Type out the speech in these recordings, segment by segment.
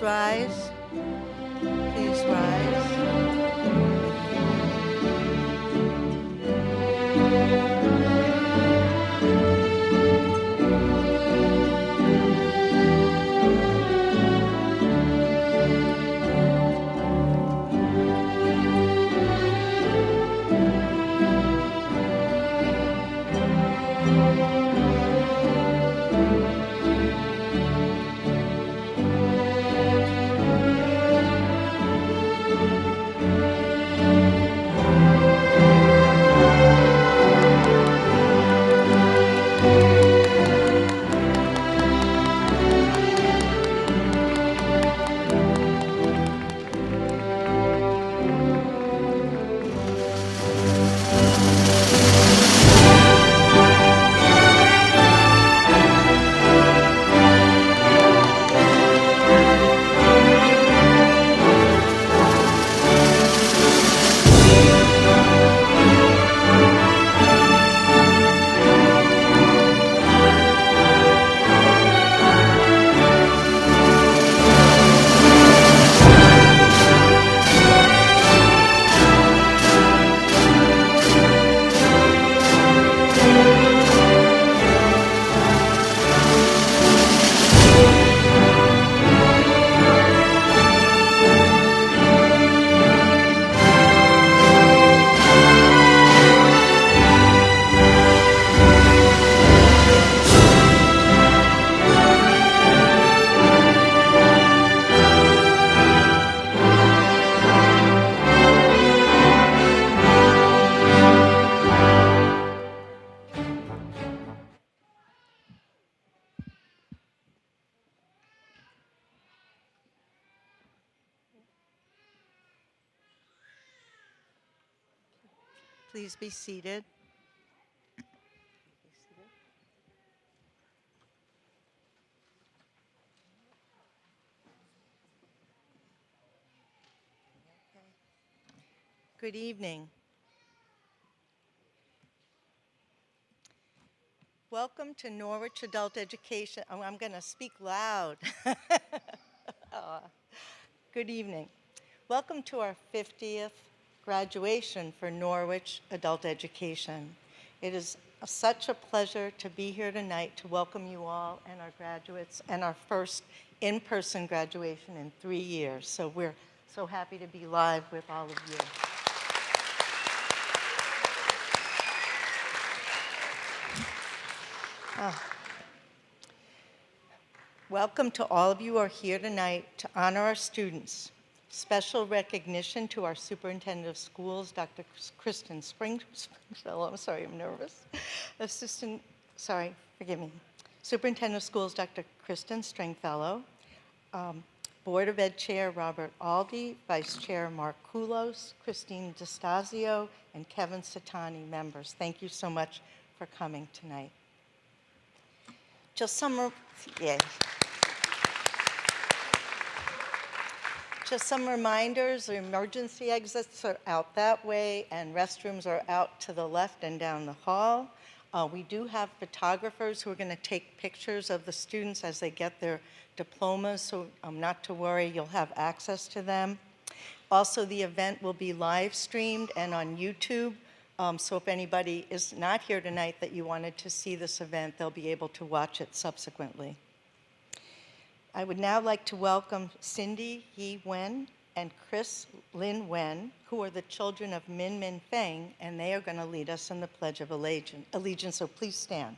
rise. Please rise. Please be seated. Good evening. Welcome to Norwich Adult Education. Oh, I'm going to speak loud. Good evening. Welcome to our 50th graduation for Norwich Adult Education. It is such a pleasure to be here tonight to welcome you all and our graduates and our first in-person graduation in 3 years. So we're so happy to be live with all of you. Welcome to all of you who are here tonight to honor our students. Special recognition to our Superintendent of Schools, Dr. Kristen Stringfellow. I'm sorry, I'm nervous. Superintendent of Schools, Dr. Kristen Stringfellow. Board of Ed Chair, Robert Aldi. Vice Chair, Mark Koulos, Christine DeStasio, and Kevin Satani, members. Thank you so much for coming tonight. Just some reminders, the emergency exits are out that way and restrooms are out to the left and down the hall. We do have photographers who are going to take pictures of the students as they get their diplomas, so not to worry, you'll have access to them. Also, the event will be live streamed and on YouTube. So if anybody is not here tonight that you wanted to see this event, they'll be able to watch it subsequently. I would now like to welcome Cindy Yi Wen and Chris Lin Wen, who are the children of Min Min Feng, and they are going to lead us in the Pledge of Allegiance. So please stand.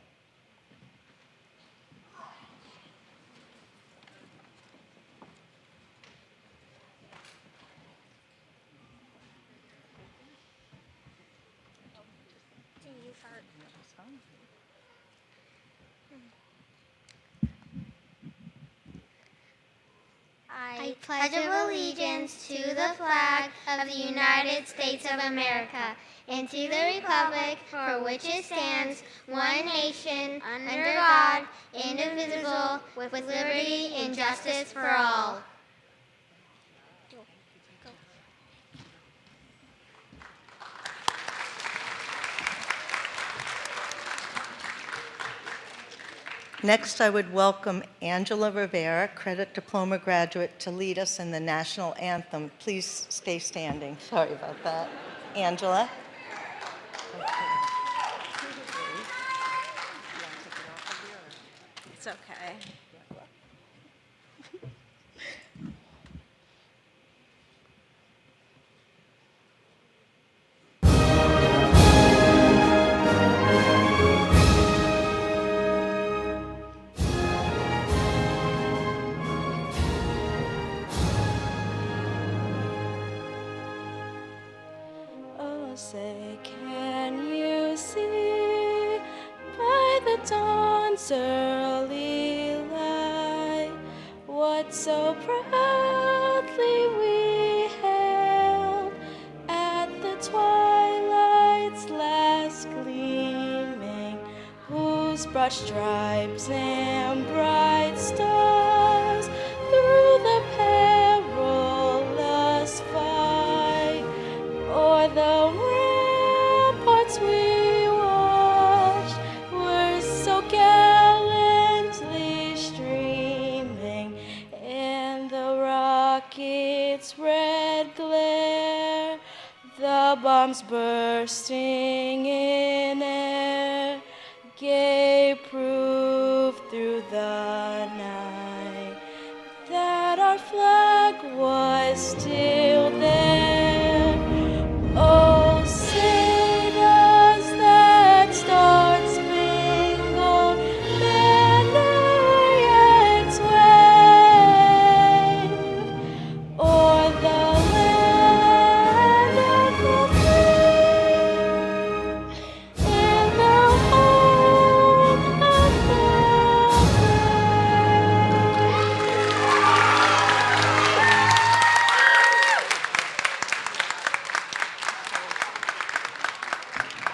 I pledge allegiance to the flag of the United States of America and to the republic for which it stands, one nation, under God, indivisible, with liberty and justice for all. Next, I would welcome Angela Rivera, Credit Diploma graduate, to lead us in the national anthem. Please stay standing. Sorry about that. Angela. It's okay. Oh, say, can you see by the dawn's early light what so proudly we hailed at the twilight's last gleaming, whose broad stripes and bright stars through the perilous fight o'er the ramparts we watched were so gallantly streaming in the rocket's red glare, the bombs bursting in air gave proof through the night that our flag was still there. Oh, say does that star-spangled banner yet wave o'er the land of the free and the home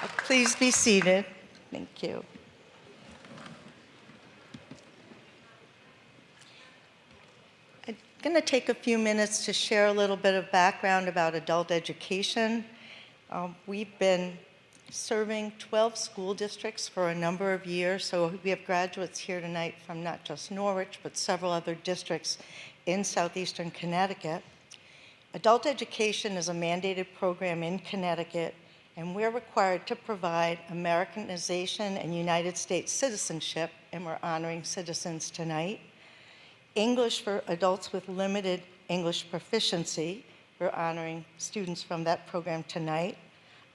of the Please be seated. Thank you. I'm going to take a few minutes to share a little bit of background about adult education. We've been serving 12 school districts for a number of years, so we have graduates here tonight from not just Norwich, but several other districts in southeastern Connecticut. Adult education is a mandated program in Connecticut, and we're required to provide Americanization and United States citizenship, and we're honoring citizens tonight. English for adults with limited English proficiency, we're honoring students from that program tonight.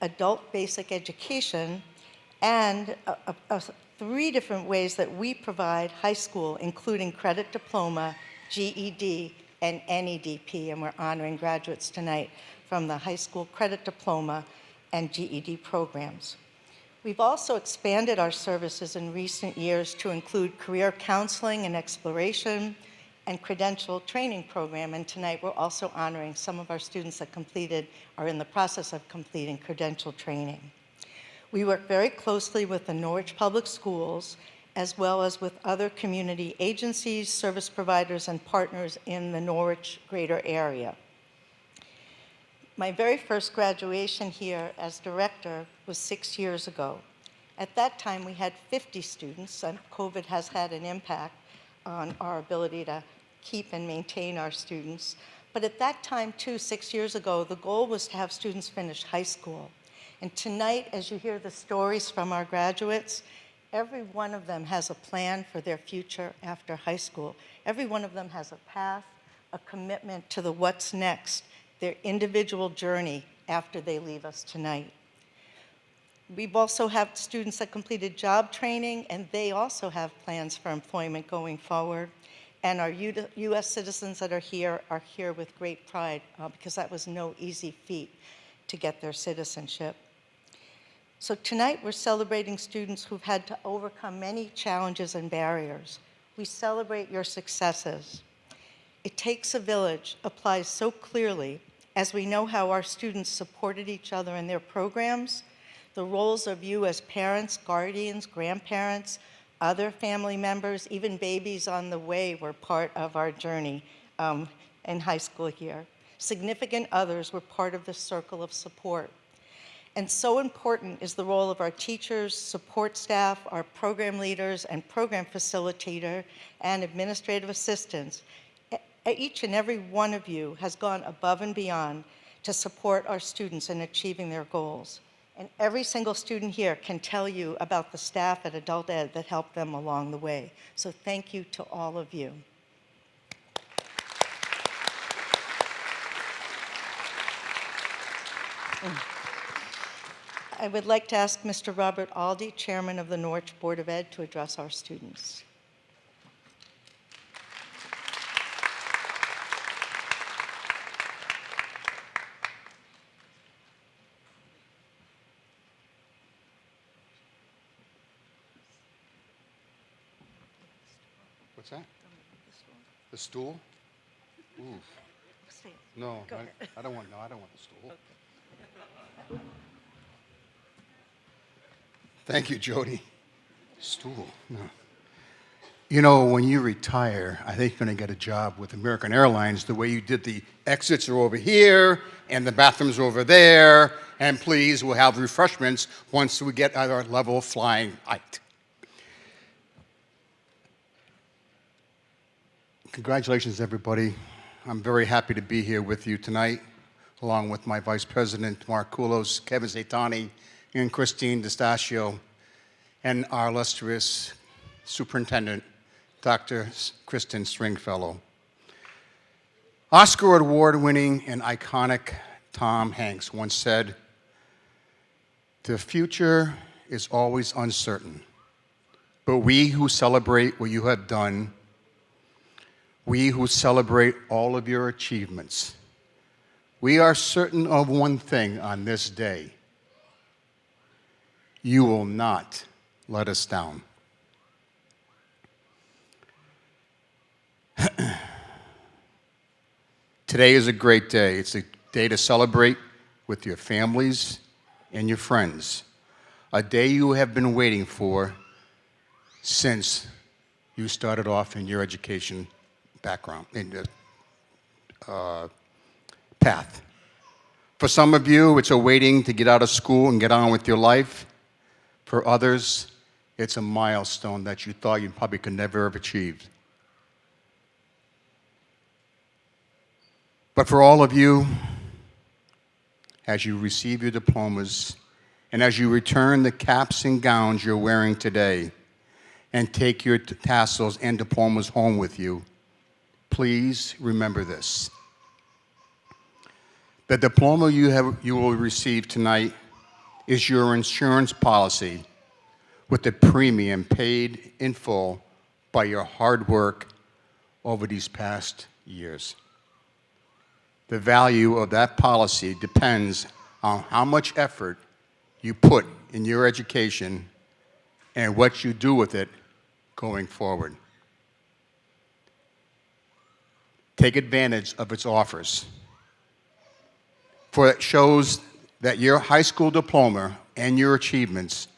Adult basic education, and 3 different ways that we provide high school, including credit diploma, GED, and NEDP, and we're honoring graduates tonight from the high school credit diploma and GED programs. We've also expanded our services in recent years to include career counseling and exploration and credential training program, and tonight we're also honoring some of our students that are in the process of completing credential training. We work very closely with the Norwich Public Schools, as well as with other community agencies, service providers, and partners in the Norwich greater area. My very first graduation here as director was 6 years ago. At that time, we had 50 students, and COVID has had an impact on our ability to keep and maintain our students. But at that time, too, 6 years ago, the goal was to have students finish high school. And tonight, as you hear the stories from our graduates, every one of them has a plan for their future after high school. Every one of them has a path, a commitment to the what's next, their individual journey after they leave us tonight. We've also had students that completed job training, and they also have plans for employment going forward. And our U.S. citizens that are here with great pride because that was no easy feat to get their citizenship. So tonight we're celebrating students who've had to overcome many challenges and barriers. We celebrate your successes. It takes a village applies so clearly as we know how our students supported each other in their programs, the roles of you as parents, guardians, grandparents, other family members, even babies on the way were part of our journey in high school here. Significant others were part of the circle of support. And so important is the role of our teachers, support staff, our program leaders, and program facilitator, and administrative assistants. Each and every one of you has gone above and beyond to support our students in achieving their goals. And every single student here can tell you about the staff at Adult Ed that helped them along the way. So thank you to all of you. I would like to ask Mr. Robert Aldi, Chairman of the Norwich Board of Ed, to address our students. What's that? The stool? Ooh. No, I don't want the stool. Okay. Thank you, Jody. Stool, no. You know, when you retire, I think you're going to get a job with American Airlines the way you did. The exits are over here, and the bathrooms are over there, and please, we'll have refreshments once we get at our level of flying height. Congratulations, everybody. I'm very happy to be here with you tonight, along with my Vice President, Mark Koulos, Kevin Zaitani, and Christine DeStachio, and our illustrious Superintendent, Dr. Kristen Stringfellow. Oscar award-winning and iconic Tom Hanks once said, "The future is always uncertain, but we who celebrate what you have done, we who celebrate all of your achievements, we are certain of one thing on this day: you will not let us down." Today is a great day. It's a day to celebrate with your families and your friends, a day you have been waiting for since you started off in your education background, in the path. For some of you, it's a waiting to get out of school and get on with your life. For others, it's a milestone that you thought you probably could never have achieved. But for all of you, as you receive your diplomas and as you return the caps and gowns you're wearing today and take your tassels and diplomas home with you, please remember this. The diploma you will receive tonight is your insurance policy with the premium paid in full by your hard work over these past years. The value of that policy depends on how much effort you put in your education and what you do with it going forward. Take advantage of its offers, for it shows that your high school diploma and your achievements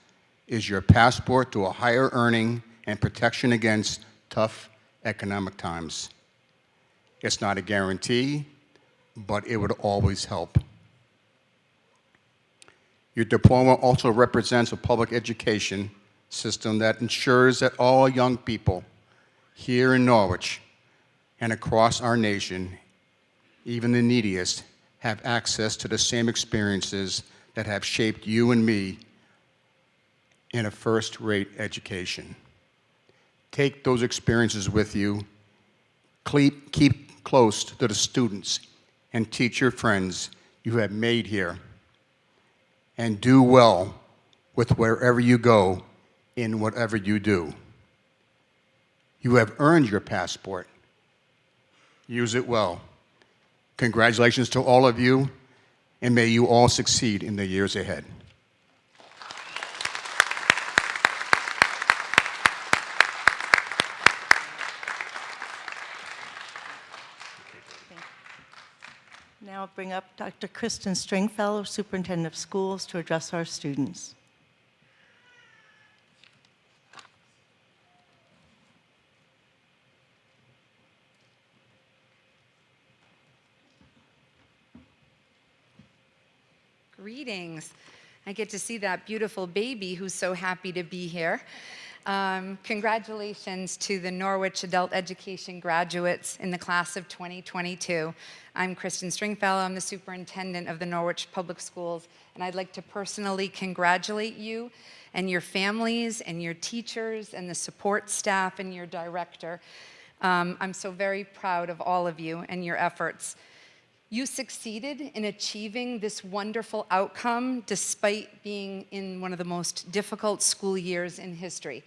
is your passport to a higher earning and protection against tough economic times. It's not a guarantee, but it would always help. Your diploma also represents a public education system that ensures that all young people here in Norwich and across our nation, even the neediest, have access to the same experiences that have shaped you and me in a first-rate education. Take those experiences with you. Keep close to the students and teacher friends you have made here, and do well with wherever you go in whatever you do. You have earned your passport. Use it well. Congratulations to all of you, and may you all succeed in the years ahead. Now I'll bring up Dr. Kristen Stringfellow, Superintendent of Schools, to address our students. Greetings. I get to see that beautiful baby who's so happy to be here. Congratulations to the Norwich Adult Education graduates in the class of 2022. I'm Kristen Stringfellow. I'm the superintendent of the Norwich Public Schools, and I'd like to personally congratulate you and your families and your teachers and the support staff and your director. I'm so very proud of all of you and your efforts. You succeeded in achieving this wonderful outcome despite being in one of the most difficult school years in history.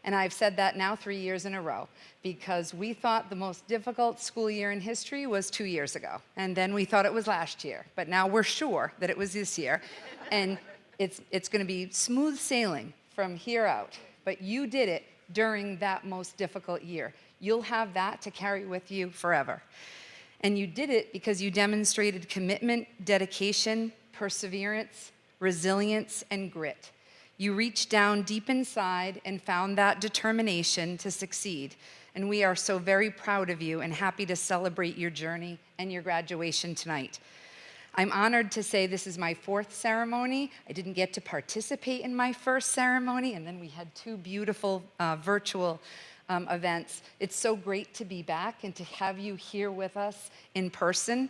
And I've said that now 3 years in a row because we thought the most difficult school year in history was 2 years ago. And then we thought it was last year. But now we're sure that it was this year. And it's going to be smooth sailing from here out. But you did it during that most difficult year. You'll have that to carry with you forever. And you did it because you demonstrated commitment, dedication, perseverance, resilience, and grit. You reached down deep inside and found that determination to succeed. And we are so very proud of you and happy to celebrate your journey and your graduation tonight. I'm honored to say this is my 4th ceremony. I didn't get to participate in my first ceremony, and then we had 2 beautiful virtual events. It's so great to be back and to have you here with us in person.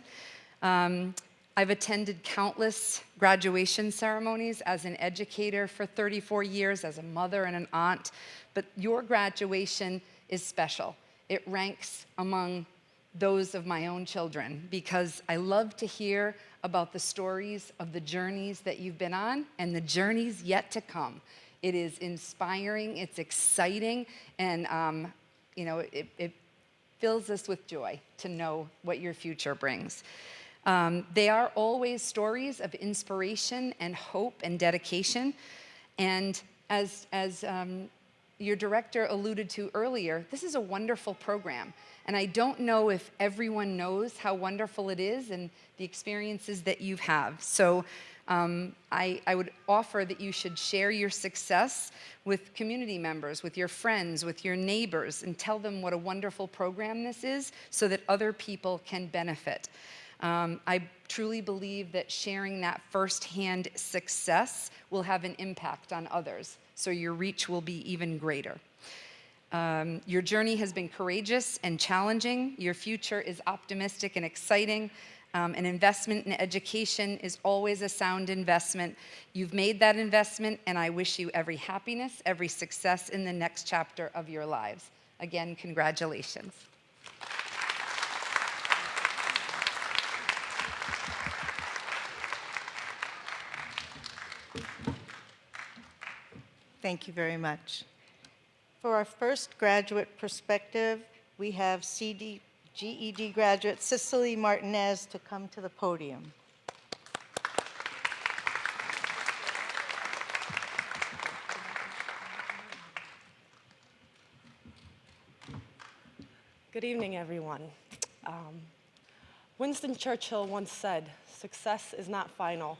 I've attended countless graduation ceremonies as an educator for 34 years, as a mother and an aunt, but your graduation is special. It ranks among those of my own children because I love to hear about the stories of the journeys that you've been on and the journeys yet to come. It is inspiring, it's exciting, and it fills us with joy to know what your future brings. They are always stories of inspiration and hope and dedication. And as your director alluded to earlier, this is a wonderful program. And I don't know if everyone knows how wonderful it is and the experiences that you have. So I would offer that you should share your success with community members, with your friends, with your neighbors, and tell them what a wonderful program this is so that other people can benefit. I truly believe that sharing that firsthand success will have an impact on others, so your reach will be even greater. Your journey has been courageous and challenging. Your future is optimistic and exciting. An investment in education is always a sound investment. You've made that investment, and I wish you every happiness, every success in the next chapter of your lives. Again, congratulations. Thank you very much. For our first graduate perspective, we have GED graduate Cecily Martinez to come to the podium. Good evening, everyone. Winston Churchill once said, "Success is not final.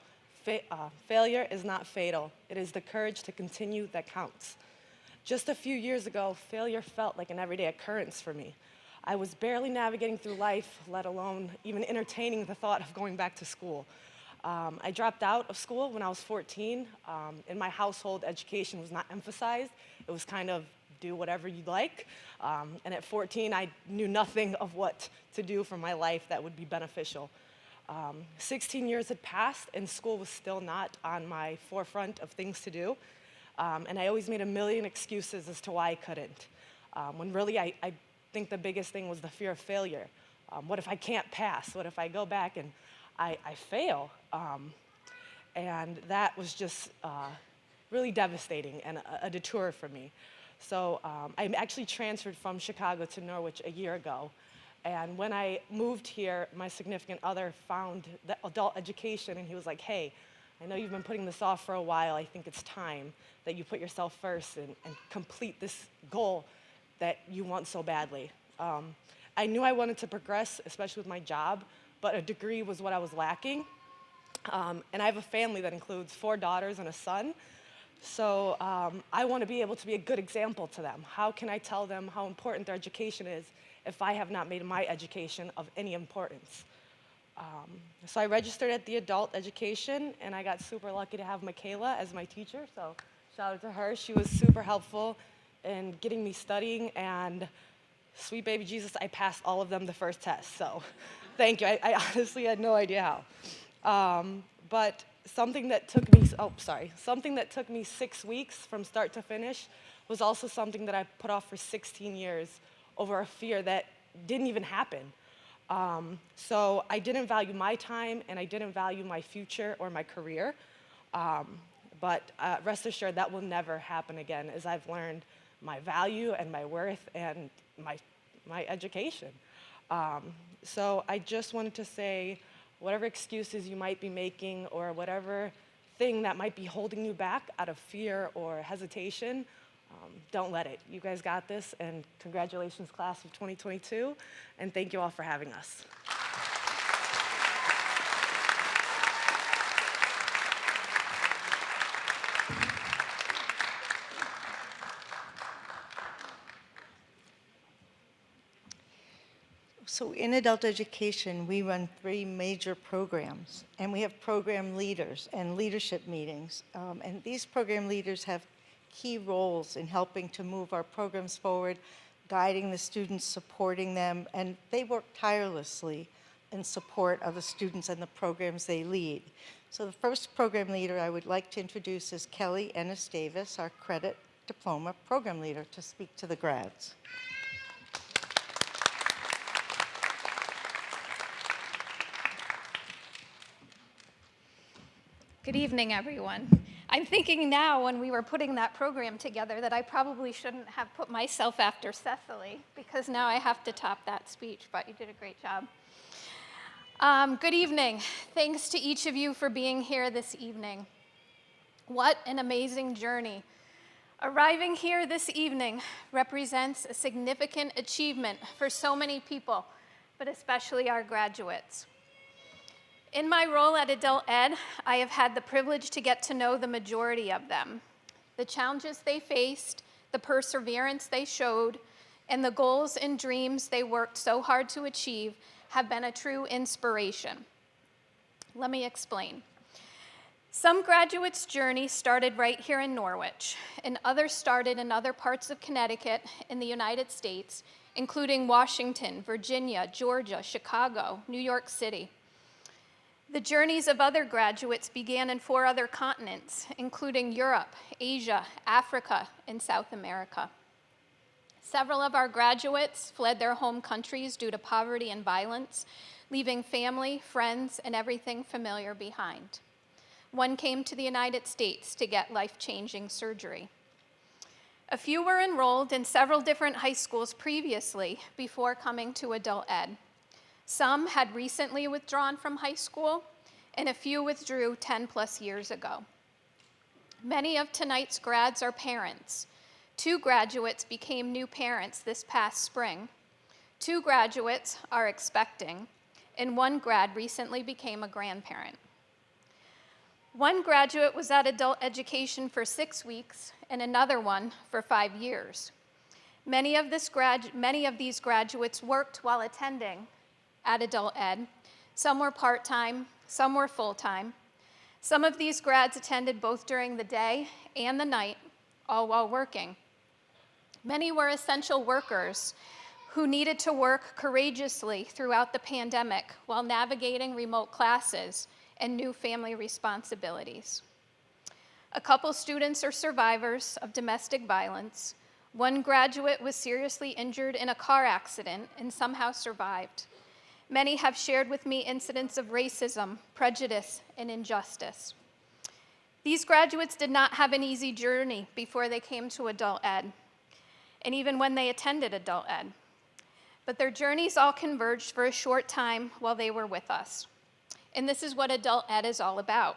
Failure is not fatal. It is the courage to continue that counts." Just a few years ago, failure felt like an everyday occurrence for me. I was barely navigating through life, let alone even entertaining the thought of going back to school. I dropped out of school when I was 14. In my household, education was not emphasized. It was kind of do whatever you'd like. And at 14, I knew nothing of what to do for my life that would be beneficial. 16 years had passed, and school was still not on my forefront of things to do. And I always made a million excuses as to why I couldn't. When really, I think the biggest thing was the fear of failure. What if I can't pass? What if I go back and I fail? And that was just really devastating and a detour for me. So I actually transferred from Chicago to Norwich a year ago. And when I moved here, my significant other found the adult education, and he was like, "Hey, I know you've been putting this off for a while. I think it's time that you put yourself first and complete this goal that you want so badly." I knew I wanted to progress, especially with my job, but a degree was what I was lacking. And I have a family that includes 4 daughters and a son. So I want to be able to be a good example to them. How can I tell them how important their education is if I have not made my education of any importance? So I registered at the adult education, and I got super lucky to have Michaela as my teacher, so shout out to her. She was super helpful in getting me studying, and sweet baby Jesus, I passed all of them the first test, so thank you. I honestly had no idea how. But something that took me 6 weeks from start to finish was also something that I put off for 16 years over a fear that didn't even happen. So I didn't value my time, and I didn't value my future or my career. But rest assured, that will never happen again, as I've learned my value and my worth and my education. So I just wanted to say, whatever excuses you might be making or whatever thing that might be holding you back out of fear or hesitation, don't let it. You guys got this, and congratulations, class of 2022, and thank you all for having us. So in adult education, we run 3 major programs, and we have program leaders and leadership meetings. And these program leaders have key roles in helping to move our programs forward, guiding the students, supporting them, and they work tirelessly in support of the students and the programs they lead. So the first program leader I would like to introduce is Kelly Ennis Davis, our credit diploma program leader, to speak to the grads. Good evening, everyone. I'm thinking now, when we were putting that program together, that I probably shouldn't have put myself after Cecily, because now I have to top that speech, but you did a great job. Good evening. Thanks to each of you for being here this evening. What an amazing journey. Arriving here this evening represents a significant achievement for so many people, but especially our graduates. In my role at Adult Ed, I have had the privilege to get to know the majority of them. The challenges they faced, the perseverance they showed, and the goals and dreams they worked so hard to achieve have been a true inspiration. Let me explain. Some graduates' journey started right here in Norwich, and others started in other parts of Connecticut in the United States, including Washington, Virginia, Georgia, Chicago, New York City. The journeys of other graduates began in 4 other continents, including Europe, Asia, Africa, and South America. Several of our graduates fled their home countries due to poverty and violence, leaving family, friends, and everything familiar behind. One came to the United States to get life-changing surgery. A few were enrolled in several different high schools previously before coming to Adult Ed. Some had recently withdrawn from high school, and a few withdrew 10+ years ago. Many of tonight's grads are parents. 2 graduates became new parents this past spring. 2 graduates are expecting, and 1 grad recently became a grandparent. 1 graduate was at adult education for 6 weeks, and another one for 5 years. Many of these graduates worked while attending at Adult Ed. Some were part-time, some were full-time. Some of these grads attended both during the day and the night, all while working. Many were essential workers who needed to work courageously throughout the pandemic while navigating remote classes and new family responsibilities. A couple students are survivors of domestic violence. 1 graduate was seriously injured in a car accident and somehow survived. Many have shared with me incidents of racism, prejudice, and injustice. These graduates did not have an easy journey before they came to Adult Ed, and even when they attended Adult Ed. But their journeys all converged for a short time while they were with us. And this is what Adult Ed is all about.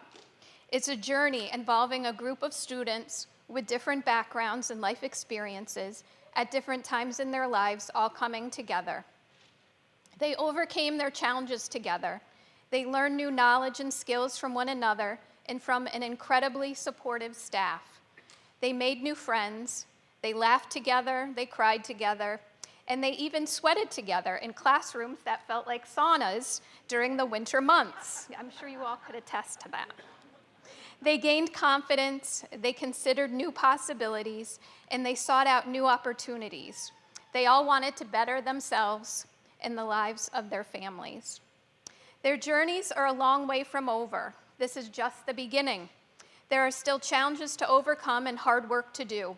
It's a journey involving a group of students with different backgrounds and life experiences at different times in their lives, all coming together. They overcame their challenges together. They learned new knowledge and skills from one another and from an incredibly supportive staff. They made new friends. They laughed together. They cried together. And they even sweated together in classrooms that felt like saunas during the winter months. I'm sure you all could attest to that. They gained confidence, they considered new possibilities, and they sought out new opportunities. They all wanted to better themselves and the lives of their families. Their journeys are a long way from over. This is just the beginning. There are still challenges to overcome and hard work to do.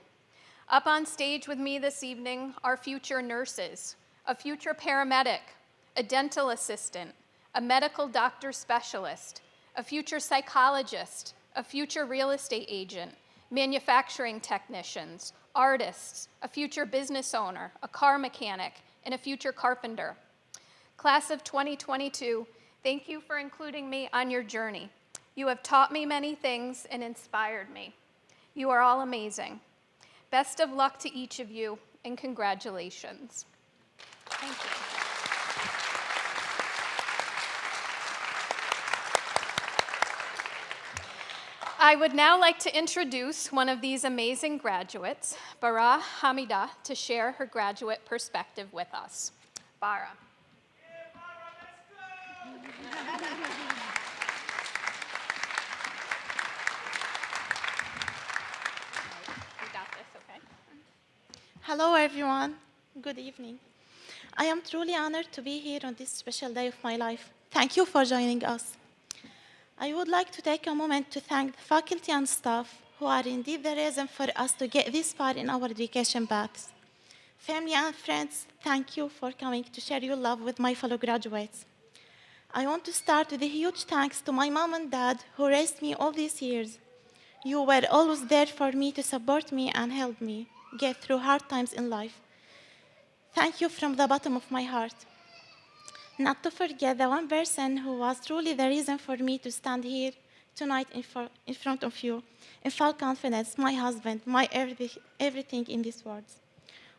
Up on stage with me this evening are future nurses, a future paramedic, a dental assistant, a medical doctor specialist, a future psychologist, a future real estate agent, manufacturing technicians, artists, a future business owner, a car mechanic, and a future carpenter. Class of 2022, thank you for including me on your journey. You have taught me many things and inspired me. You are all amazing. Best of luck to each of you, and congratulations. Thank you. I would now like to introduce one of these amazing graduates, Bara Hamida, to share her graduate perspective with us. Bara. Hello, everyone. Good evening. I am truly honored to be here on this special day of my life. Thank you for joining us. I would like to take a moment to thank the faculty and staff who are indeed the reason for us to get this far in our education paths. Family and friends, thank you for coming to share your love with my fellow graduates. I want to start with a huge thanks to my mom and dad who raised me all these years. You were always there for me to support me and help me get through hard times in life. Thank you from the bottom of my heart. Not to forget the one person who was truly the reason for me to stand here tonight in front of you, in full confidence, my husband, my everything in these words.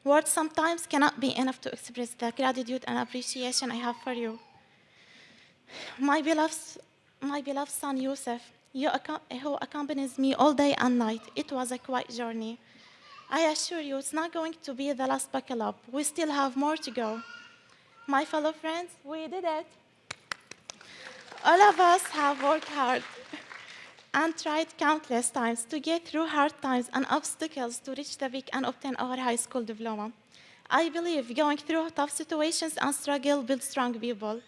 Words sometimes cannot be enough to express the gratitude and appreciation I have for you. My beloved son, Yusuf, who accompanies me all day and night. It was a quiet journey. I assure you, it's not going to be the last buckle up. We still have more to go. My fellow friends, we did it. All of us have worked hard and tried countless times to get through hard times and obstacles to reach the peak and obtain our high school diploma. I believe going through tough situations and struggle builds strong people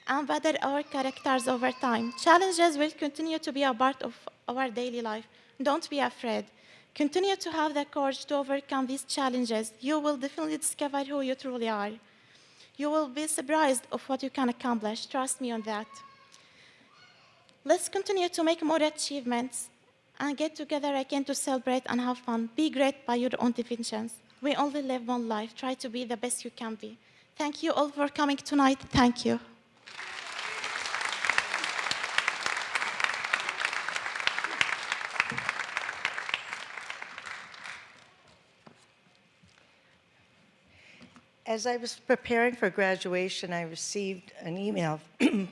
and better our characters over time. Challenges will continue to be a part of our daily life. Don't be afraid. Continue to have the courage to overcome these challenges. You will definitely discover who you truly are. You will be surprised of what you can accomplish. Trust me on that. Let's continue to make more achievements and get together again to celebrate and have fun. Be great by your own definitions. We only live one life. Try to be the best you can be. Thank you all for coming tonight. Thank you. As I was preparing for graduation, I received an email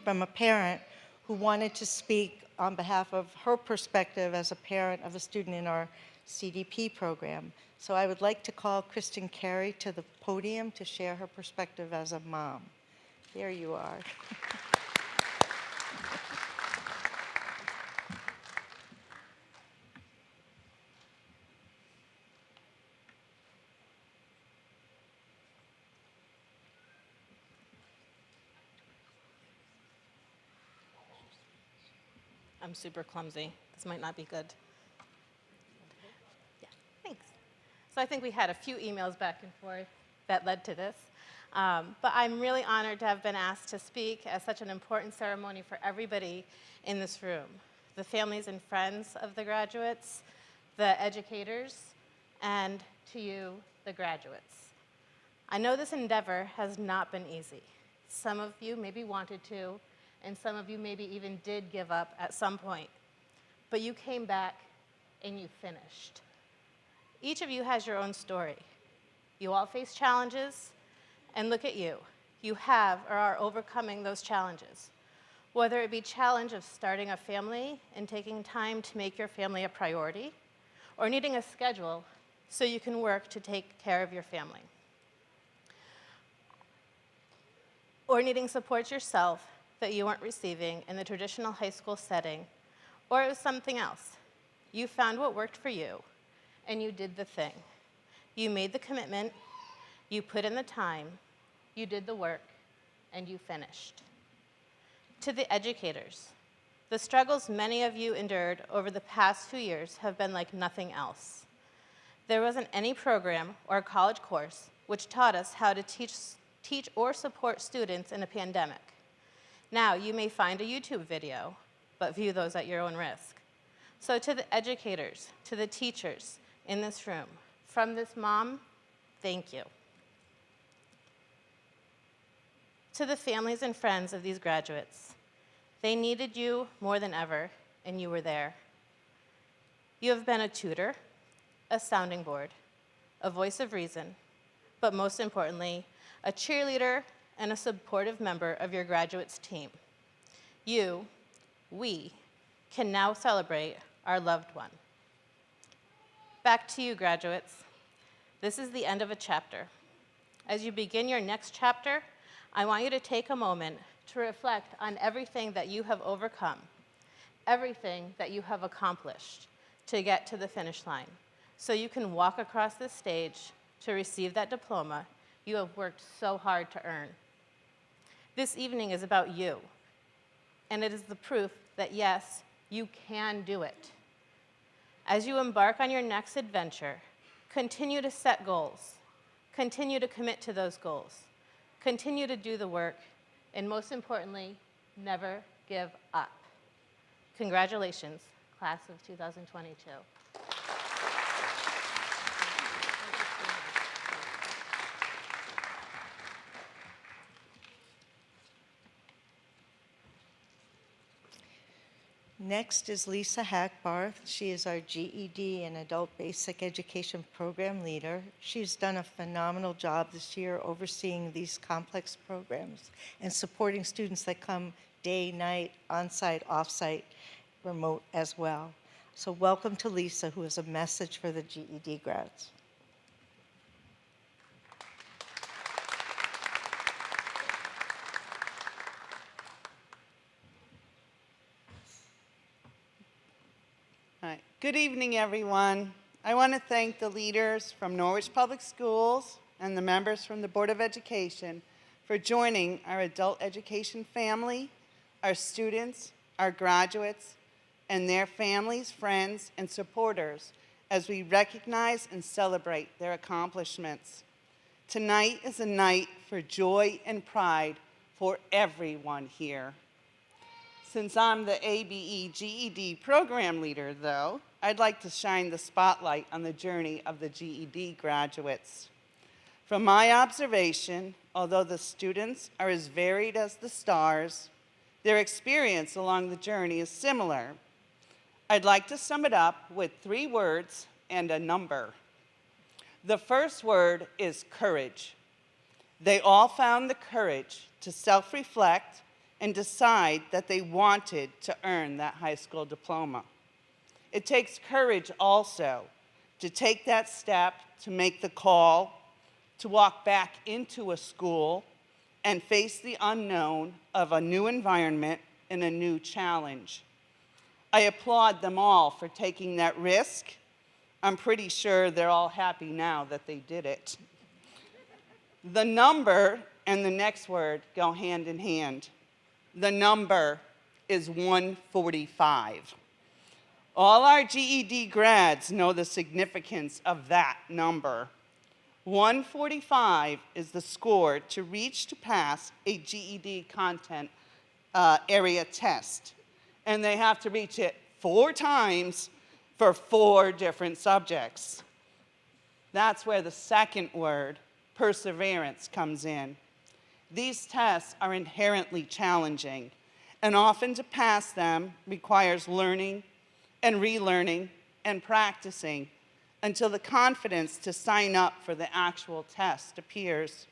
from a parent who wanted to speak on behalf of her perspective as a parent of a student in our CDP program. So I would like to call Kristen Carey to the podium to share her perspective as a mom. There you are. I'm super clumsy. This might not be good. Yeah, thanks. So I think we had a few emails back and forth that led to this. But I'm really honored to have been asked to speak at such an important ceremony for everybody in this room. The families and friends of the graduates, the educators, and to you, the graduates. I know this endeavor has not been easy. Some of you maybe wanted to, and some of you maybe even did give up at some point. But you came back and you finished. Each of you has your own story. You all face challenges, and look at you. You have or are overcoming those challenges. Whether it be challenge of starting a family and taking time to make your family a priority, or needing a schedule so you can work to take care of your family. or needing support yourself that you weren't receiving in the traditional high school setting, or it was something else. You found what worked for you, and you did the thing. You made the commitment, you put in the time, you did the work, and you finished. To the educators, the struggles many of you endured over the past few years have been like nothing else. There wasn't any program or college course which taught us how to teach or support students in a pandemic. Now, you may find a YouTube video, but view those at your own risk. So to the educators, to the teachers in this room, from this mom, thank you. To the families and friends of these graduates, they needed you more than ever, and you were there. You have been a tutor, a sounding board, a voice of reason, but most importantly, a cheerleader and a supportive member of your graduates team. We can now celebrate our loved one. Back to you, graduates. This is the end of a chapter. As you begin your next chapter, I want you to take a moment to reflect on everything that you have overcome, everything that you have accomplished to get to the finish line, so you can walk across this stage to receive that diploma you have worked so hard to earn. This evening is about you, and it is the proof that yes, you can do it. As you embark on your next adventure, continue to set goals, continue to commit to those goals, continue to do the work, and most importantly, never give up. Congratulations, class of 2022. Next is Lisa Hackbarth. She is our GED and Adult Basic Education Program Leader. She's done a phenomenal job this year overseeing these complex programs and supporting students that come day, night, on-site, off-site, remote as well. So welcome to Lisa, who has a message for the GED grads. Hi. Good evening, everyone. I want to thank the leaders from Norwich Public Schools and the members from the Board of Education for joining our adult education family, our students, our graduates, and their families, friends, and supporters as we recognize and celebrate their accomplishments. Tonight is a night for joy and pride for everyone here. Since I'm the ABE GED program leader, though, I'd like to shine the spotlight on the journey of the GED graduates. From my observation, although the students are as varied as the stars, their experience along the journey is similar. I'd like to sum it up with 3 words and a number. The first word is courage. They all found the courage to self-reflect and decide that they wanted to earn that high school diploma. It takes courage also to take that step, to make the call, to walk back into a school and face the unknown of a new environment and a new challenge. I applaud them all for taking that risk. I'm pretty sure they're all happy now that they did it. The number and the next word go hand in hand. The number is 145. All our GED grads know the significance of that number. 145 is the score to reach to pass a GED content area test. And they have to reach it 4 times for 4 different subjects. That's where the second word, perseverance, comes in. These tests are inherently challenging, and often to pass them requires learning and relearning and practicing until the confidence to sign up for the actual test appears.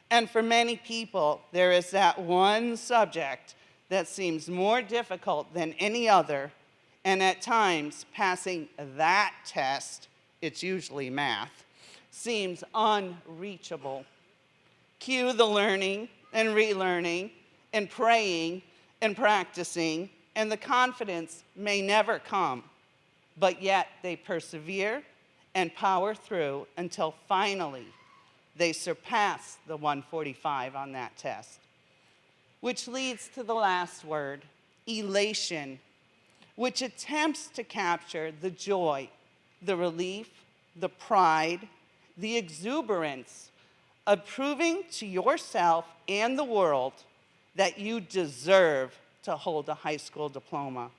And for many people, there is that one subject that seems more difficult than any other, and at times, passing that test, it's usually math, seems unreachable. Cue the learning and relearning and praying and practicing, and the confidence may never come, but yet they persevere and power through until finally they surpass the 145 on that test. Which leads to the last word, elation, which attempts to capture the joy, the relief, the pride, the exuberance of proving to yourself and the world that you deserve to hold a high school diploma.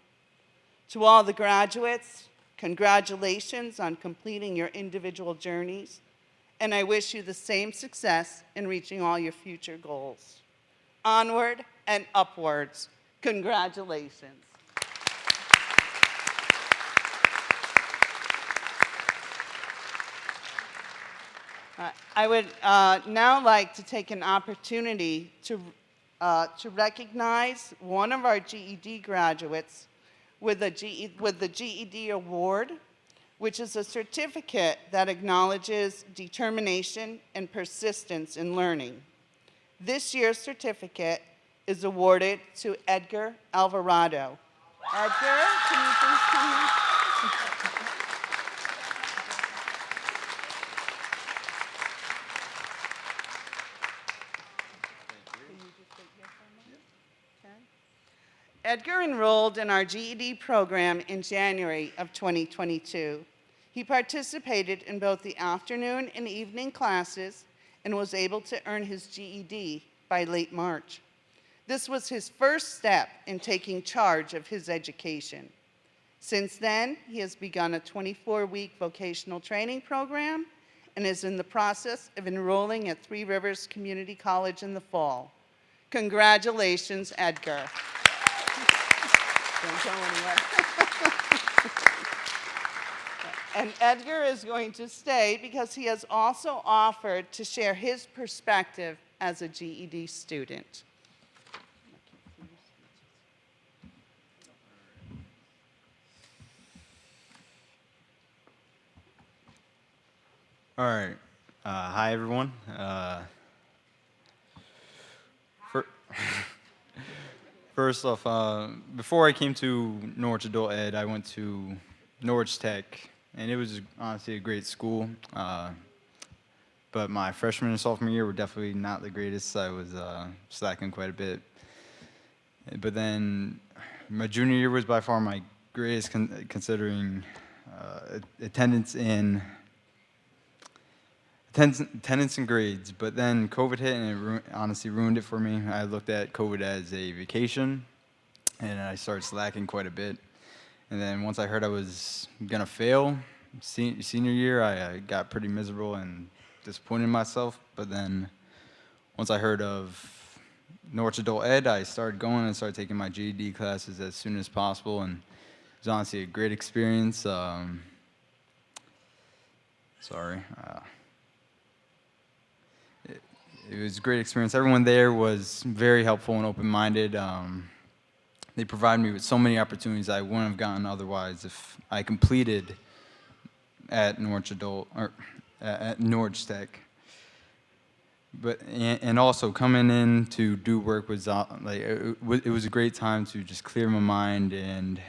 To all the graduates, congratulations on completing your individual journeys, and I wish you the same success in reaching all your future goals. Onward and upwards. Congratulations. I would now like to take an opportunity to recognize one of our GED graduates with the GED Award, which is a certificate that acknowledges determination and persistence in learning. This year's certificate is awarded to Edgar Alvarado. Edgar, can you please come here? Edgar enrolled in our GED program in January of 2022. He participated in both the afternoon and evening classes and was able to earn his GED by late March. This was his first step in taking charge of his education. Since then, he has begun a 24-week vocational training program and is in the process of enrolling at Three Rivers Community College in the fall. Congratulations, Edgar. Don't go anywhere. And Edgar is going to stay because he has also offered to share his perspective as a GED student. All right. Hi, everyone. First off, before I came to Norwich Adult Ed, I went to Norwich Tech, and it was honestly a great school. But my freshman and sophomore year were definitely not the greatest. I was slacking quite a bit. But then my junior year was by far my greatest, considering attendance and grades. But then COVID hit, and it honestly ruined it for me. I looked at COVID as a vacation, and I started slacking quite a bit. And then once I heard I was gonna fail senior year, I got pretty miserable and disappointed in myself. But then once I heard of Norwich Adult Ed, I started going and started taking my GED classes as soon as possible, and it was honestly a great experience. It was a great experience. Everyone there was very helpful and open-minded. They provided me with so many opportunities I wouldn't have gotten otherwise if I completed at Norwich at Norwich Tech. And also coming in to do work was it was a great time to just clear my mind and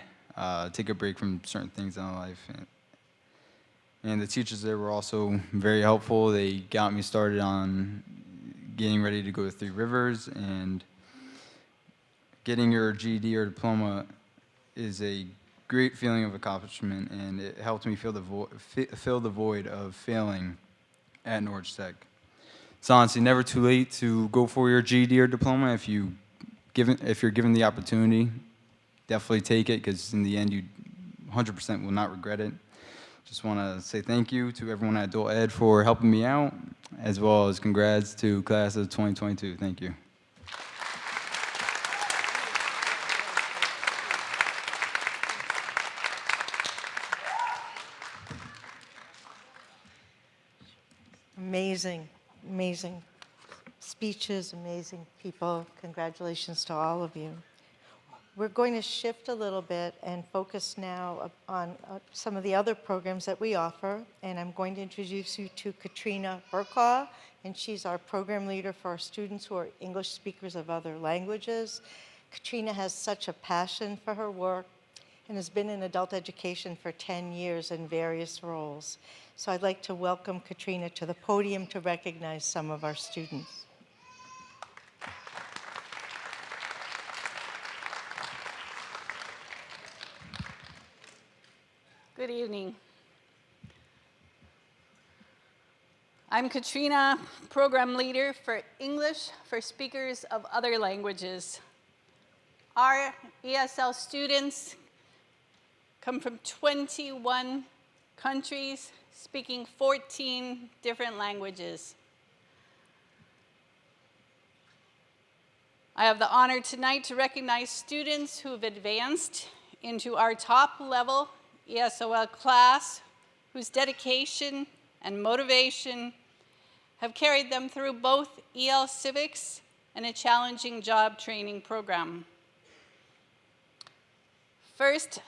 take a break from certain things in life. And the teachers there were also very helpful. They got me started on getting ready to go to Three Rivers, and getting your GED or diploma is a great feeling of accomplishment, and it helped me fill the void of failing at Norwich Tech. It's honestly never too late to go for your GED or diploma if you're given the opportunity. Definitely take it, because in the end you 100% will not regret it. Just want to say thank you to everyone at Adult Ed for helping me out, as well as congrats to class of 2022. Thank you. Amazing, amazing speeches, amazing people. Congratulations to all of you. We're going to shift a little bit and focus now on some of the other programs that we offer. And I'm going to introduce you to Katrina Burkaw, and she's our program leader for our students who are English speakers of other languages. Katrina has such a passion for her work and has been in adult education for 10 years in various roles. So I'd like to welcome Katrina to the podium to recognize some of our students. Good evening. I'm Katrina, Program Leader for English for Speakers of Other Languages. Our ESL students come from 21 countries, speaking 14 different languages. I have the honor tonight to recognize students who have advanced into our top level ESOL class, whose dedication and motivation have carried them through both EL Civics and a challenging job training program. First,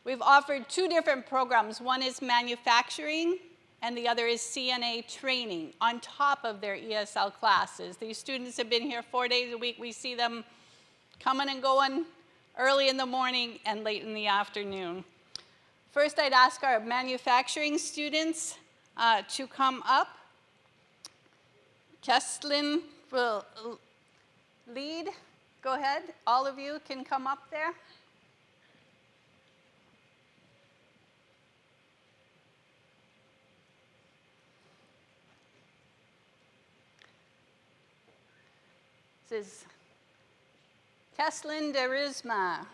we've offered two different programs. One is manufacturing, and the other is CNA training on top of their ESL classes. These students have been here 4 days a week. We see them coming and going early in the morning and late in the afternoon. First, I'd ask our manufacturing students to come up. Kestlin will lead. Go ahead. All of you can come up there. This is Kestlin Derisma.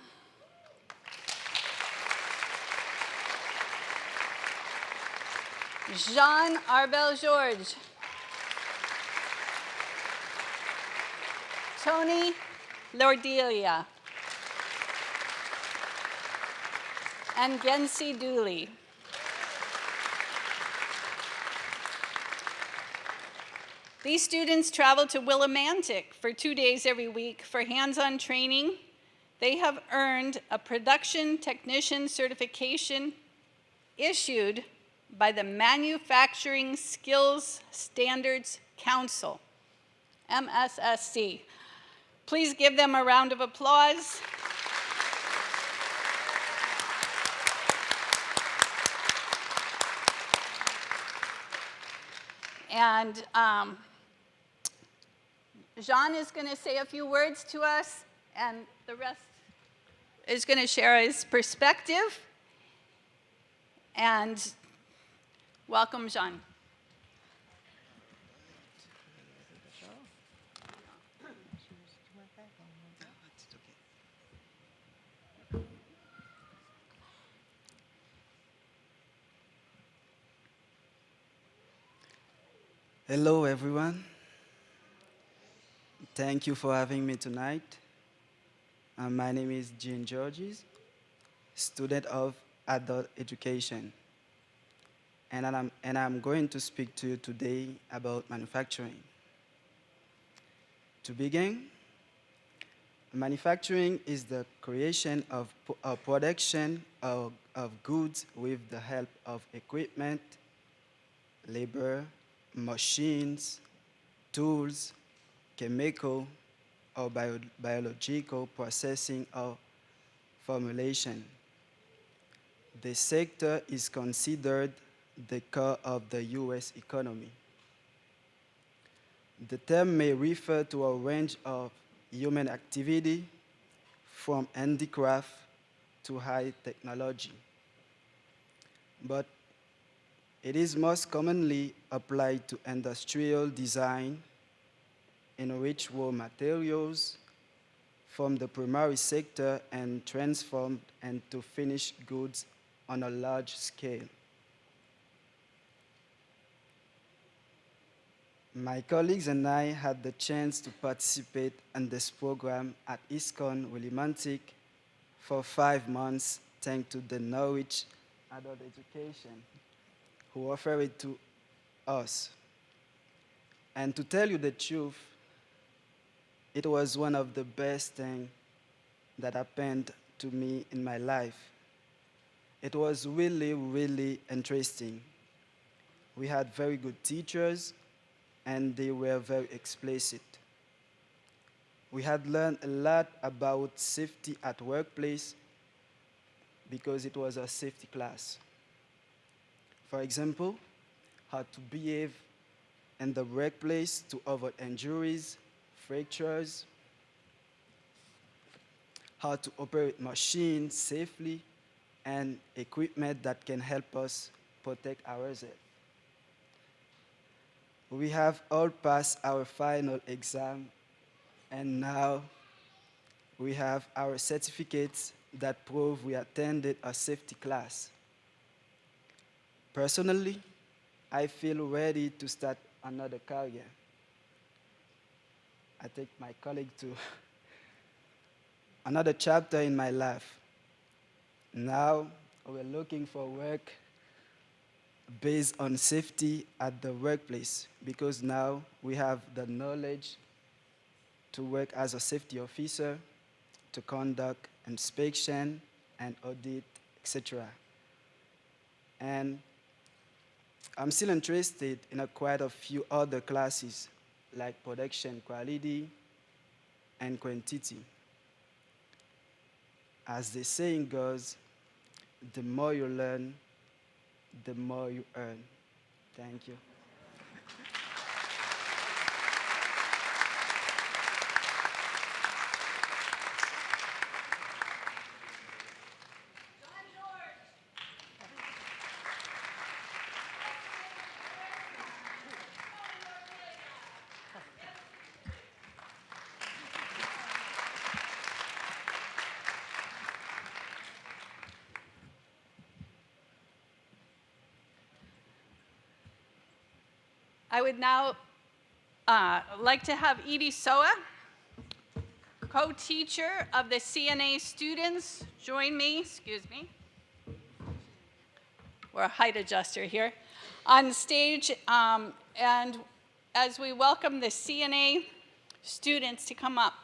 Jean Arbel-Georges. Tony Lordelia. And Gensi Dooley. These students travel to Willimantic for 2 days every week for hands-on training. They have earned a production technician certification issued by the Manufacturing Skills Standards Council, MSSC. Please give them a round of applause. And Jean is going to say a few words to us, and the rest is going to share his perspective. And welcome, Jean. Hello, everyone. Thank you for having me tonight. My name is Jean Georges, student of adult education. And I'm going to speak to you today about manufacturing. To begin, manufacturing is the creation of production of goods with the help of equipment, labor, machines, tools, chemical or biological processing or formulation. The sector is considered the core of the U.S. economy. The term may refer to a range of human activity from handicraft to high technology. But it is most commonly applied to industrial design in which raw materials from the primary sector and transformed into finished goods on a large scale. My colleagues and I had the chance to participate in this program at ISCON Willimantic for 5 months thanks to the Norwich Adult Education, who offered it to us. And to tell you the truth, it was one of the best things that happened to me in my life. It was really, really interesting. We had very good teachers, and they were very explicit. We had learned a lot about safety at workplace because it was a safety class. For example, how to behave in the workplace to avoid injuries, fractures, how to operate machines safely, and equipment that can help us protect ourselves. We have all passed our final exam, and now we have our certificates that prove we attended a safety class. Personally, I feel ready to start another career. I take my colleague to another chapter in my life. Now we're looking for work based on safety at the workplace because now we have the knowledge to work as a safety officer, to conduct inspection and audit, etc. And I'm still interested in quite a few other classes like production quality and quantity. As the saying goes, the more you learn, the more you earn. Thank you. I would now like to have Edie Soa, co-teacher of the CNA students, join me, excuse me. We're a height adjuster here, on stage, and as we welcome the CNA students to come up.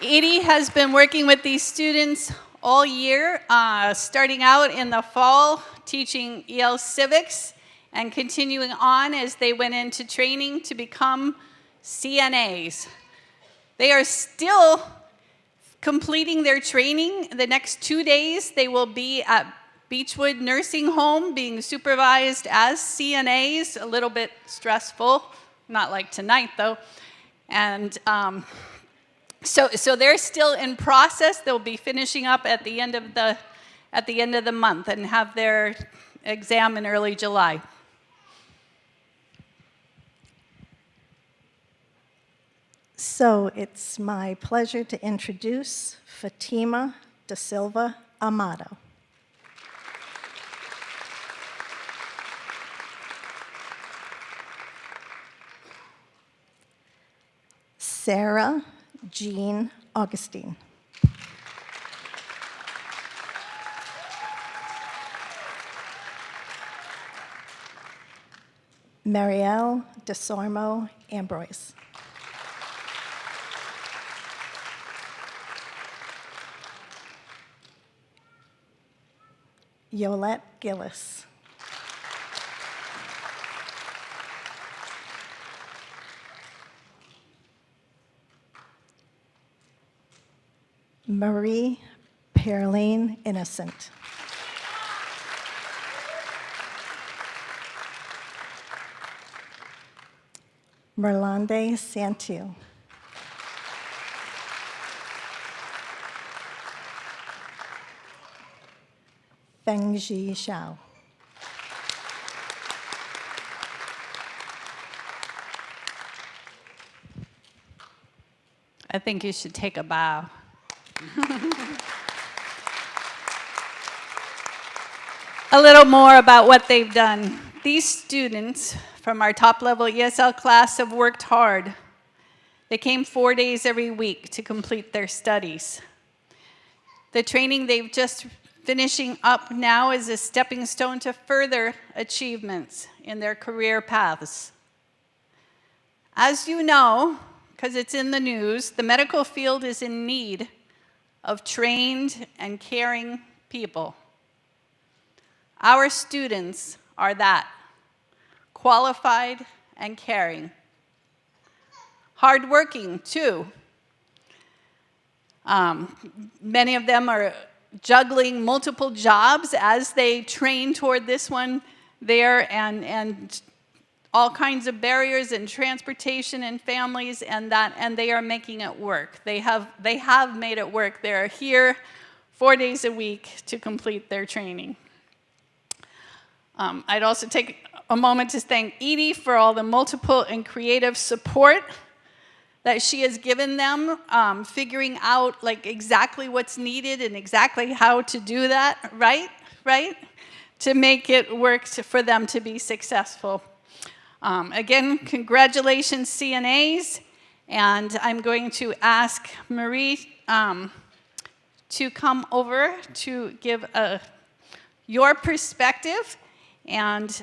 Edie has been working with these students all year, starting out in the fall, teaching EL Civics, and continuing on as they went into training to become CNAs. They are still completing their training. The next 2 days, they will be at Beechwood Nursing Home being supervised as CNAs, a little bit stressful, not like tonight though. And so they're still in process. They'll be finishing up at the end of the month and have their exam in early July. So it's my pleasure to introduce Fatima da Silva Amado. Sarah Jean Augustine. Marielle DeSormo Ambroise. Yolette Gillis. Marie Perline Innocent. Merlande Santil. Fengji Xiao. I think you should take a bow. A little more about what they've done. These students from our top-level ESL class have worked hard. They came 4 days every week to complete their studies. The training they've just finishing up now is a stepping stone to further achievements in their career paths. As you know, because it's in the news, the medical field is in need of trained and caring people. Our students are that, qualified and caring. Hardworking, too. Many of them are juggling multiple jobs as they train toward this one there, and all kinds of barriers in transportation and families, and they are making it work. They have made it work. They are here 4 days a week to complete their training. I'd also take a moment to thank Edie for all the multiple and creative support that she has given them, figuring out like exactly what's needed and exactly how to do that, right? To make it work for them to be successful. Again, congratulations, CNAs, and I'm going to ask Marie to come over to give your perspective, and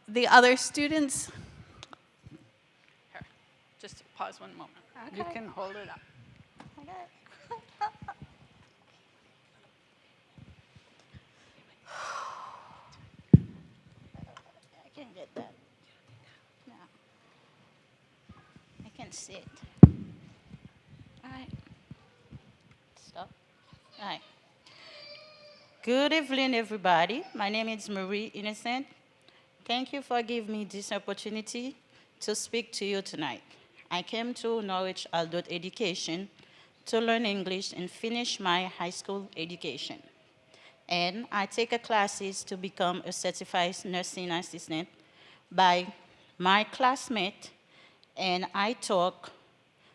the other students. Here, just pause one moment. Okay. You can hold it up. I can get that. No. I can see it. All right. Stop. All right. Good evening, everybody. My name is Marie Innocent. Thank you for giving me this opportunity to speak to you tonight. I came to Norwich Adult Education to learn English and finish my high school education. And I take classes to become a certified nursing assistant by my classmate, and I talk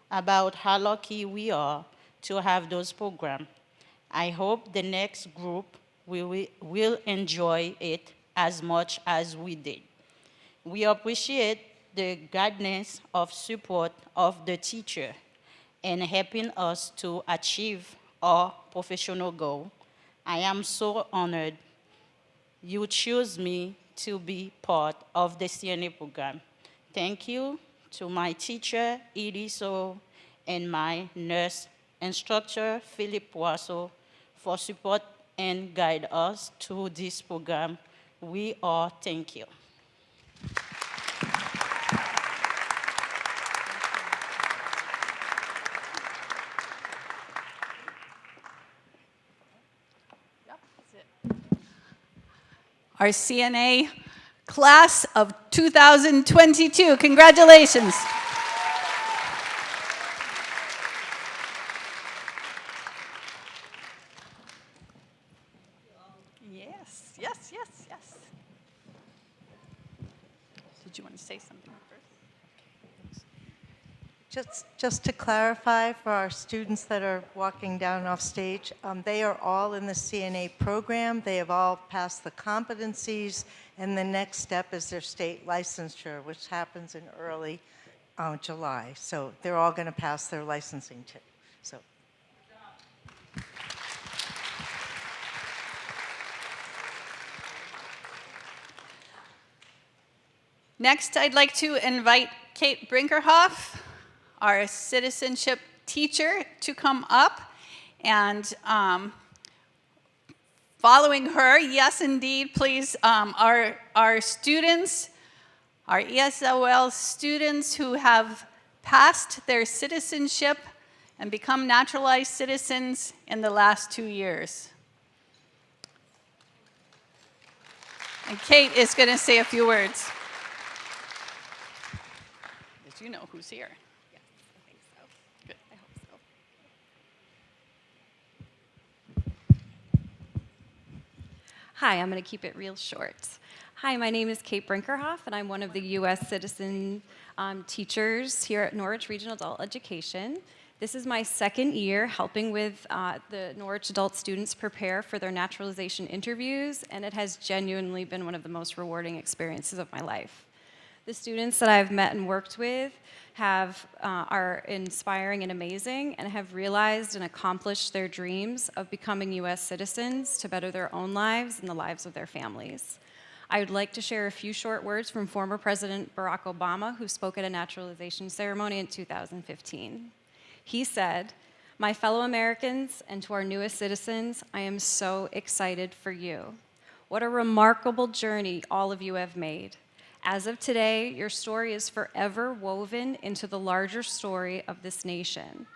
about how lucky we are to have those programs. I hope the next group will enjoy it as much as we did. We appreciate the guidance of support of the teacher in helping us to achieve our professional goal. I am so honored you choose me to be part of the CNA program. Thank you to my teacher, Edie So, and my nurse instructor, Philip Poisson, for support and guide us through this program. We all thank you. Our CNA class of 2022. Congratulations. Yes. Did you want to say something first? Just to clarify for our students that are walking down off stage, they are all in the CNA program. They have all passed the competencies, and the next step is their state licensure, which happens in early July. So they're all going to pass their licensing too. So. Next, I'd like to invite Kate Brinkerhoff, our citizenship teacher, to come up. And following her, yes, indeed, please, our students, our ESL students who have passed their citizenship and become naturalized citizens in the last 2 years. And Kate is going to say a few words. As you know who's here. Yes, I think so. Good. I hope so. Hi, I'm going to keep it real short. Hi, my name is Kate Brinkerhoff, and I'm one of the U.S. citizen teachers here at Norwich Regional Adult Education. This is my second year helping with the Norwich adult students prepare for their naturalization interviews, and it has genuinely been one of the most rewarding experiences of my life. The students that I've met and worked with are inspiring and amazing, and have realized and accomplished their dreams of becoming U.S. citizens to better their own lives and the lives of their families. I would like to share a few short words from former President Barack Obama, who spoke at a naturalization ceremony in 2015. He said, "My fellow Americans and to our newest citizens, I am so excited for you. What a remarkable journey all of you have made. As of today, your story is forever woven into the larger story of this nation.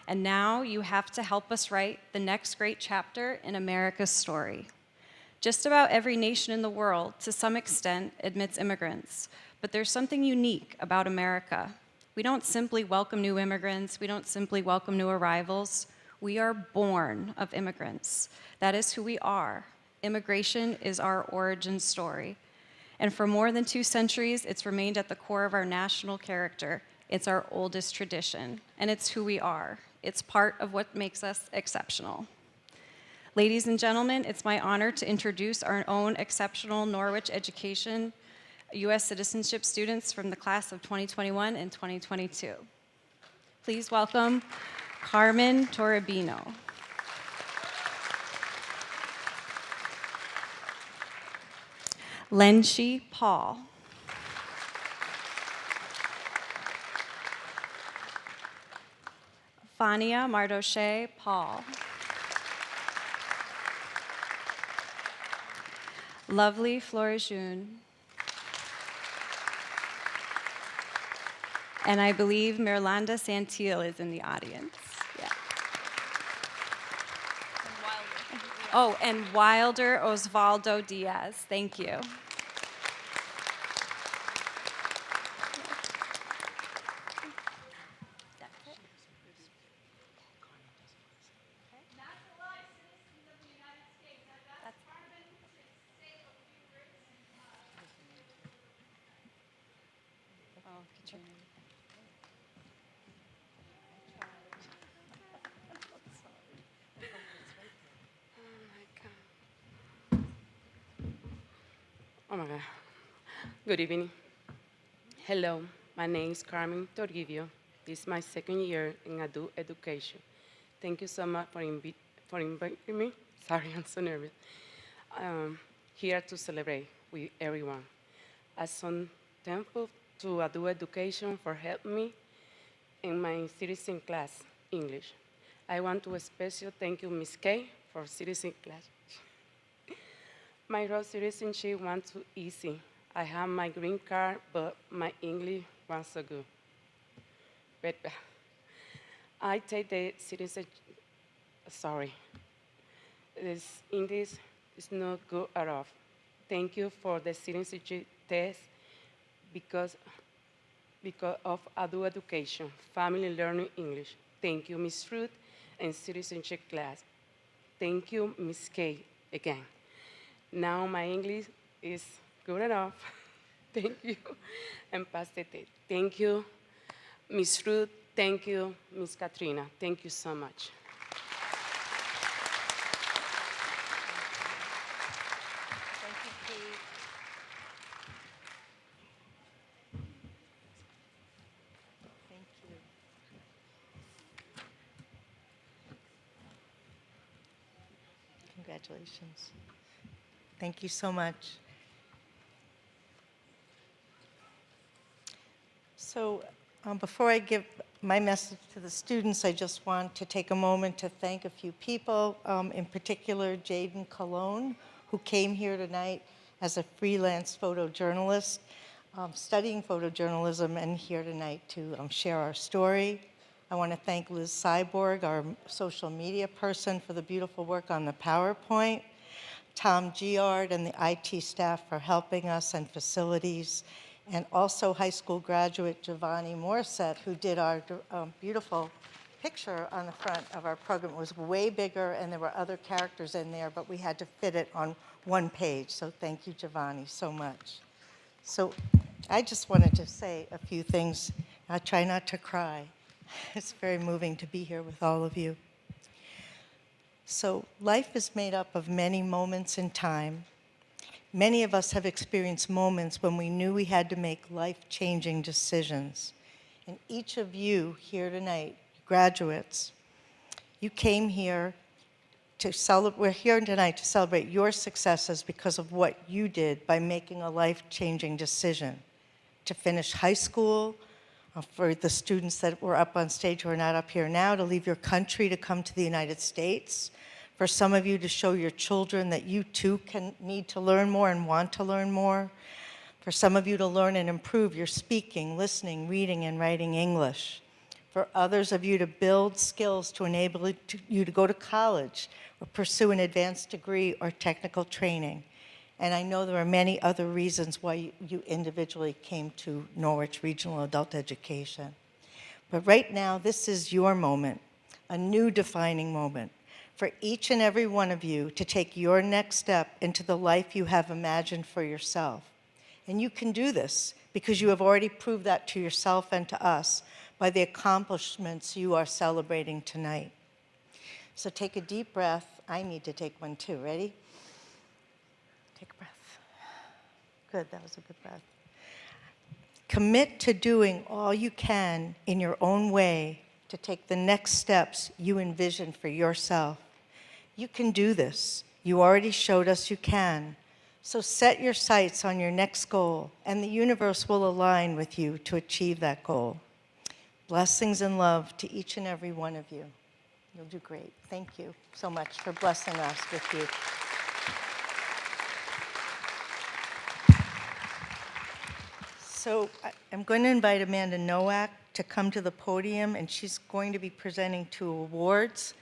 And now you have to help us write the next great chapter in America's story." Just about every nation in the world, to some extent, admits immigrants, but there's something unique about America. We don't simply welcome new immigrants, we don't simply welcome new arrivals. We are born of immigrants. That is who we are. Immigration is our origin story. And for more than 2 centuries, it's remained at the core of our national character. It's our oldest tradition, and it's who we are. It's part of what makes us exceptional. Ladies and gentlemen, it's my honor to introduce our own exceptional Norwich education U.S. citizenship students from the class of 2021 and 2022. Please welcome Carmen Toribino. Lenshi Paul. Fania Mardoche Paul. Lovely Florejune. And I believe Mirlanda Santil is in the audience. Yeah. Oh, and Wilder Osvaldo Diaz. Thank you. Oh my God. Good evening. Hello, my name is Carmen Toribio. This is my second year in adult education. Thank you so much for inviting me. Sorry, I'm so nervous. Here to celebrate with everyone. I'm so thankful to adult education for helping me in my citizen class, English. I want to especially thank you, Ms. Kay, for citizen class. My road citizenship was too easy. I have my green card, but my English was so good. But I take the citizenship, sorry. This English is not good at all. Thank you for the citizenship test because of adult education, family learning English. Thank you, Ms. Ruth, and citizenship class. Thank you, Ms. Kay, again. Now my English is good enough. Thank you, and pass the test. Thank you, Ms. Ruth. Thank you, Ms. Katrina. Thank you so much. Thank you, Kate. Thank you. Congratulations. Thank you so much. So before I give my message to the students, I just want to take a moment to thank a few people, in particular Jaden Colon, who came here tonight as a freelance photojournalist, studying photojournalism, and here tonight to share our story. I want to thank Liz Cyborg, our social media person, for the beautiful work on the PowerPoint, Tom Giard and the IT staff for helping us, and facilities, and also high school graduate Giovanni Morissette, who did our beautiful picture on the front of our program. It was way bigger, and there were other characters in there, but we had to fit it on one page. So thank you, Giovanni, so much. So I just wanted to say a few things. I try not to cry. It's very moving to be here with all of you. So life is made up of many moments in time. Many of us have experienced moments when we knew we had to make life-changing decisions. And each of you here tonight, graduates, you came here we're here tonight to celebrate your successes because of what you did by making a life-changing decision to finish high school, for the students that were up on stage who are not up here now, to leave your country to come to the United States, for some of you to show your children that you too need to learn more and want to learn more, for some of you to learn and improve your speaking, listening, reading, and writing English, for others of you to build skills to enable you to go to college or pursue an advanced degree or technical training. And I know there are many other reasons why you individually came to Norwich Regional Adult Education. But right now, this is your moment, a new defining moment for each and every one of you to take your next step into the life you have imagined for yourself. And you can do this because you have already proved that to yourself and to us by the accomplishments you are celebrating tonight. So take a deep breath. I need to take one too. Ready? Take a breath. Good, that was a good breath. Commit to doing all you can in your own way to take the next steps you envision for yourself. You can do this. You already showed us you can. So set your sights on your next goal, and the universe will align with you to achieve that goal. Blessings and love to each and every one of you. You'll do great. Thank you so much for blessing us with you. So I'm going to invite Amanda Nowak to come to the podium, and she's going to be presenting 2 awards.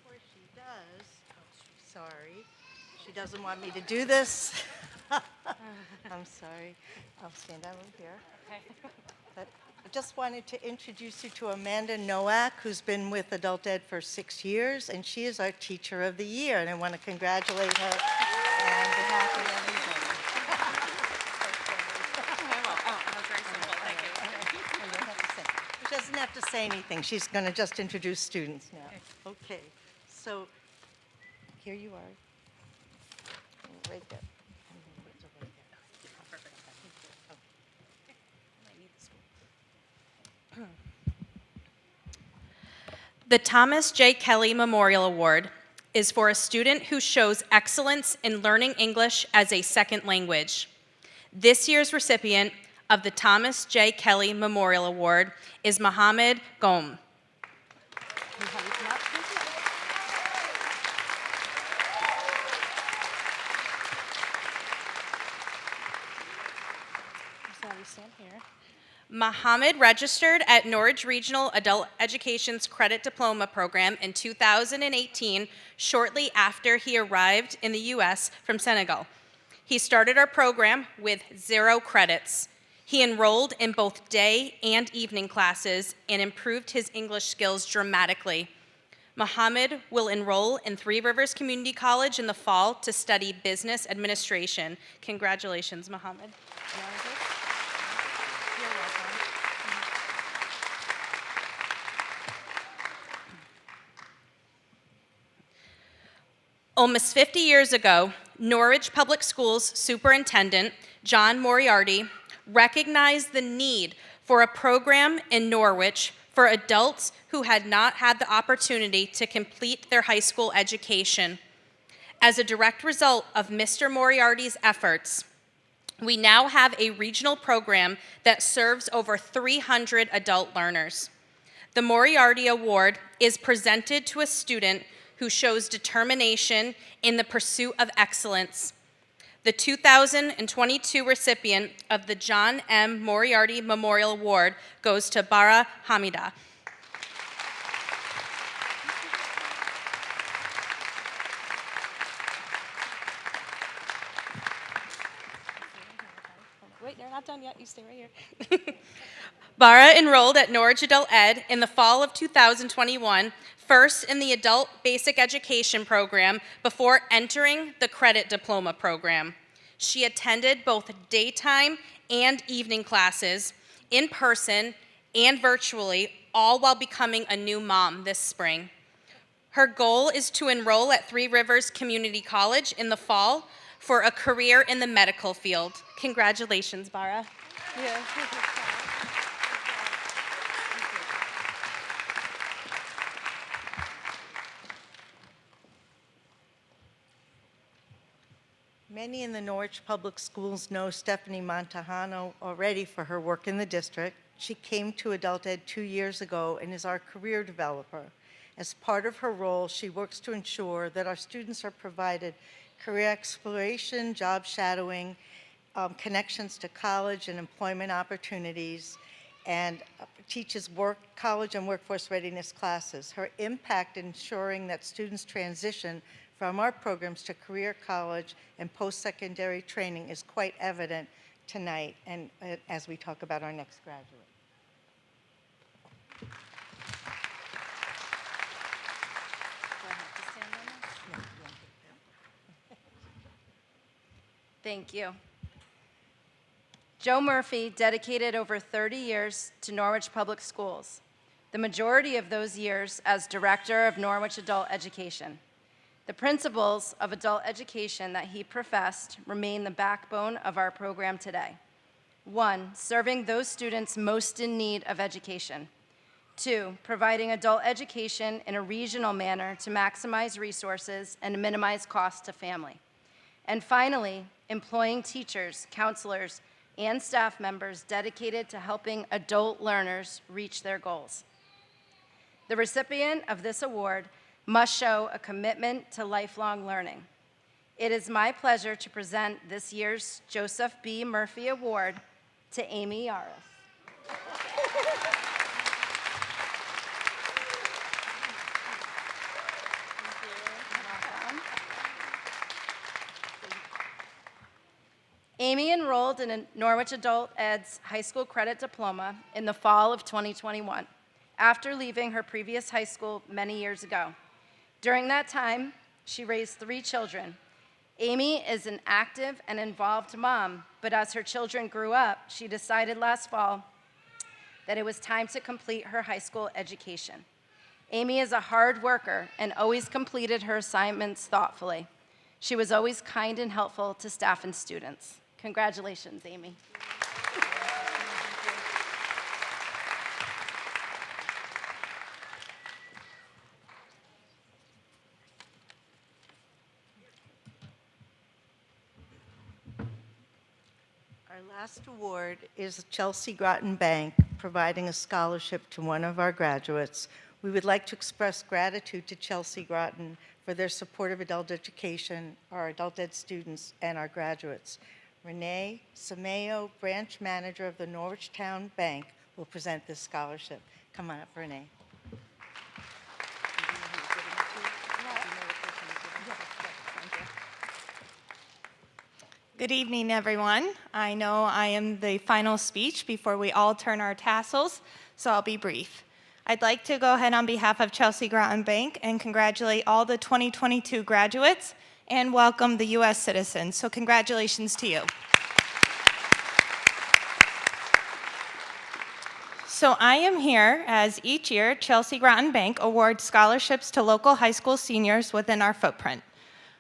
Before she does, sorry, she doesn't want me to do this. I'm sorry. I'll stand over here. But I just wanted to introduce you to Amanda Nowak, who's been with Adult Ed for 6 years, and she is our Teacher of the Year, and I want to congratulate her on behalf of everybody. She doesn't have to say anything. She's going to just introduce students now. Okay, so here you are. Right there. The Thomas J. Kelly Memorial Award is for a student who shows excellence in learning English as a second language. This year's recipient of the Thomas J. Kelly Memorial Award is Mohammed Gom. Mohammed registered at Norwich Regional Adult Education's Credit Diploma program in 2018, shortly after he arrived in the U.S. from Senegal. He started our program with 0 credits. He enrolled in both day and evening classes and improved his English skills dramatically. Mohammed will enroll in Three Rivers Community College in the fall to study business administration. Congratulations, Mohammed. Almost 50 years ago, Norwich Public Schools Superintendent John Moriarty recognized the need for a program in Norwich for adults who had not had the opportunity to complete their high school education. As a direct result of Mr. Moriarty's efforts, we now have a regional program that serves over 300 adult learners. The Moriarty Award is presented to a student who shows determination in the pursuit of excellence. The 2022 recipient of the John M. Moriarty Memorial Award goes to Bara Hamida. Wait, you're not done yet. You stay right here. Bara enrolled at Norwich Adult Ed in the fall of 2021, first in the Adult Basic Education program before entering the Credit Diploma program. She attended both daytime and evening classes, in person and virtually, all while becoming a new mom this spring. Her goal is to enroll at Three Rivers Community College in the fall for a career in the medical field. Congratulations, Bara. Yeah. Many in the Norwich Public Schools know Stephanie Montejano already for her work in the district. She came to Adult Ed 2 years ago and is our career developer. As part of her role, she works to ensure that our students are provided career exploration, job shadowing, connections to college and employment opportunities, and teaches college and workforce readiness classes. Her impact in ensuring that students transition from our programs to career college and post-secondary training is quite evident tonight and as we talk about our next graduate. Thank you. Joe Murphy dedicated over 30 years to Norwich Public Schools, the majority of those years as Director of Norwich Adult Education. The principles of adult education that he professed remain the backbone of our program today. 1, serving those students most in need of education. 2, providing adult education in a regional manner to maximize resources and minimize costs to family. And finally, employing teachers, counselors, and staff members dedicated to helping adult learners reach their goals. The recipient of this award must show a commitment to lifelong learning. It is my pleasure to present this year's Joseph B. Murphy Award to Amy Yaris. Amy enrolled in Norwich Adult Ed's high school credit diploma in the fall of 2021, after leaving her previous high school many years ago. During that time, she raised 3 children. Amy is an active and involved mom, but as her children grew up, she decided last fall that it was time to complete her high school education. Amy is a hard worker and always completed her assignments thoughtfully. She was always kind and helpful to staff and students. Congratulations, Amy. Our last award is Chelsea Groton Bank, providing a scholarship to one of our graduates. We would like to express gratitude to Chelsea Groton for their support of adult education, our adult ed students, and our graduates. Renee Sameo, branch manager of the Norwich Town Bank, will present this scholarship. Come on up, Renee. Good evening, everyone. I know I am the final speech before we all turn our tassels, so I'll be brief. I'd like to go ahead on behalf of Chelsea Groton Bank and congratulate all the 2022 graduates and welcome the U.S. citizens. So congratulations to you. So I am here as each year Chelsea Groton Bank awards scholarships to local high school seniors within our footprint.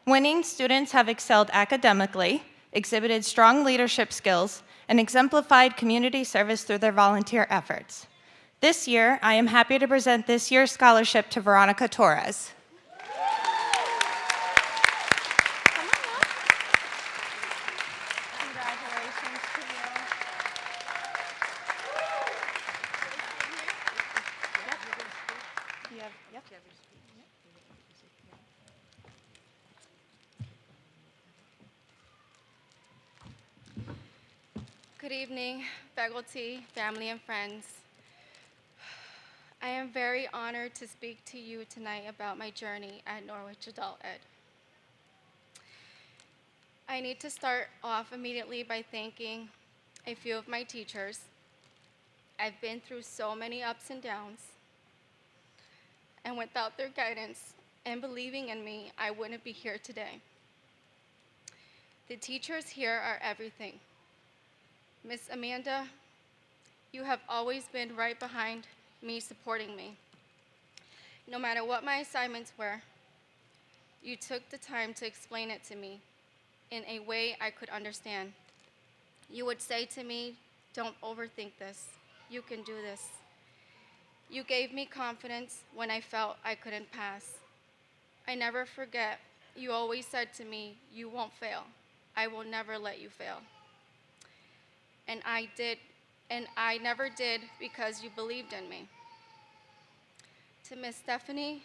Winning students have excelled academically, exhibited strong leadership skills, and exemplified community service through their volunteer efforts. This year, I am happy to present this year's scholarship to Veronica Torres. Good evening, faculty, family, and friends. I am very honored to speak to you tonight about my journey at Norwich Adult Ed. I need to start off immediately by thanking a few of my teachers. I've been through so many ups and downs, and without their guidance and believing in me, I wouldn't be here today. The teachers here are everything. Miss Amanda, you have always been right behind me, supporting me. No matter what my assignments were, you took the time to explain it to me in a way I could understand. You would say to me, "Don't overthink this. You can do this." You gave me confidence when I felt I couldn't pass. I never forget, you always said to me, "You won't fail. I will never let you fail." And I never did because you believed in me. To Miss Stephanie,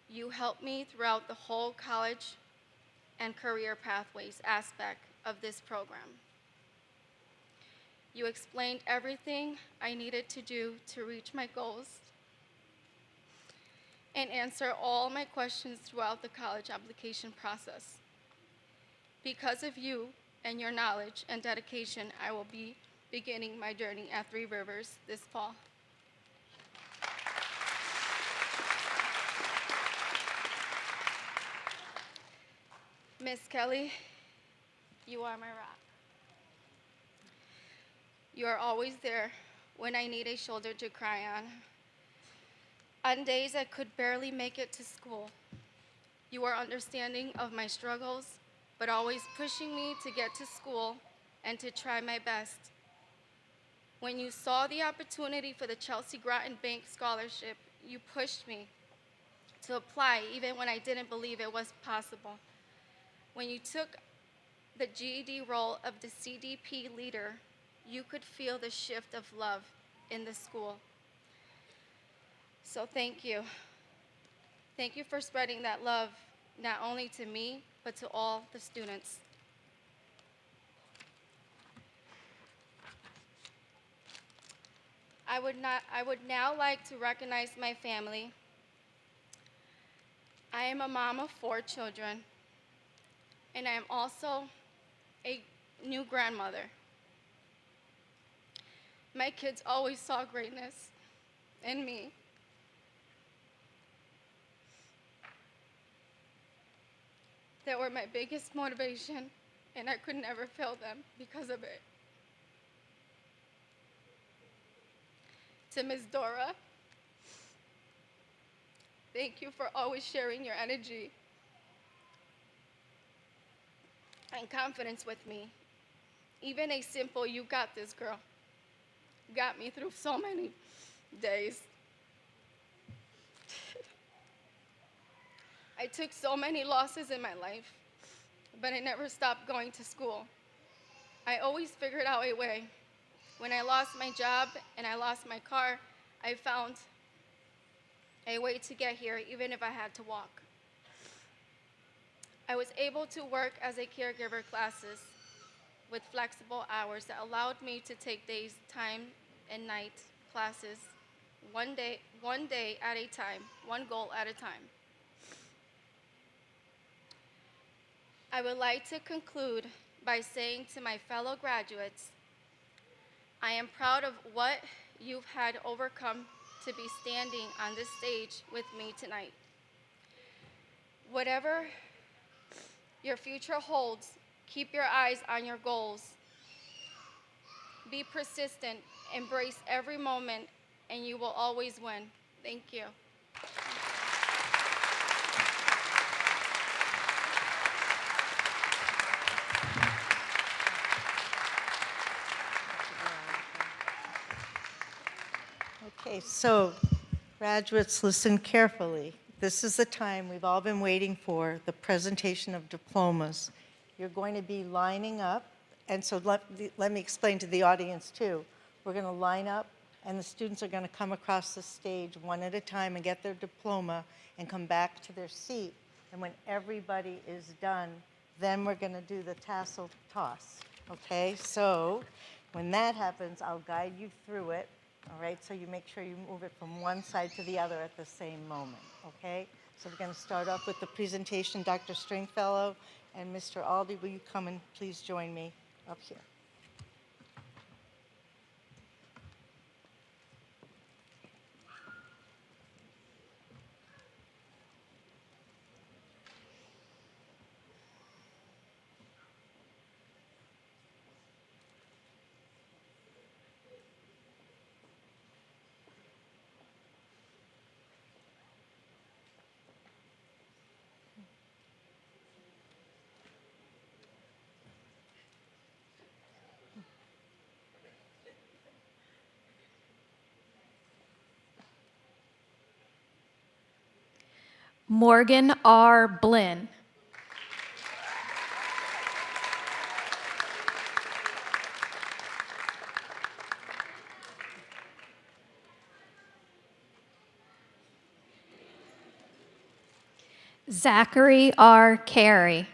you helped me throughout the whole college and career pathways aspect of this program. You explained everything I needed to do to reach my goals and answer all my questions throughout the college application process. Because of you and your knowledge and dedication, I will be beginning my journey at Three Rivers this fall. Miss Kelly, you are my rock. You are always there when I need a shoulder to cry on. On days I could barely make it to school, you are understanding of my struggles, but always pushing me to get to school and to try my best. When you saw the opportunity for the Chelsea Groton Bank Scholarship, you pushed me to apply even when I didn't believe it was possible. When you took the GED role of the CDP leader, you could feel the shift of love in the school. So thank you. Thank you for spreading that love, not only to me, but to all the students. I would now like to recognize my family. I am a mom of 4 children, and I am also a new grandmother. My kids always saw greatness in me. They were my biggest motivation, and I could never fail them because of it. To Ms. Dora, thank you for always sharing your energy and confidence with me. Even a simple "you got this, girl," got me through so many days. I took so many losses in my life, but I never stopped going to school. I always figured out a way. When I lost my job and I lost my car, I found a way to get here, even if I had to walk. I was able to work as a caregiver classes with flexible hours that allowed me to take days, time, and night classes one day at a time, one goal at a time. I would like to conclude by saying to my fellow graduates, I am proud of what you've had overcome to be standing on this stage with me tonight. Whatever your future holds, keep your eyes on your goals. Be persistent, embrace every moment, and you will always win. Thank you. Okay, so graduates, listen carefully. This is the time we've all been waiting for, the presentation of diplomas. You're going to be lining up, and so let me explain to the audience too. We're going to line up, and the students are going to come across the stage one at a time and get their diploma and come back to their seat. And when everybody is done, then we're going to do the tassel toss, okay? So when that happens, I'll guide you through it. All right, so you make sure you move it from one side to the other at the same moment, okay? So we're going to start off with the presentation. Dr. Stringfellow and Mr. Aldi, will you come and please join me up here? Morgan R. Blinn. Zachary R. Carey.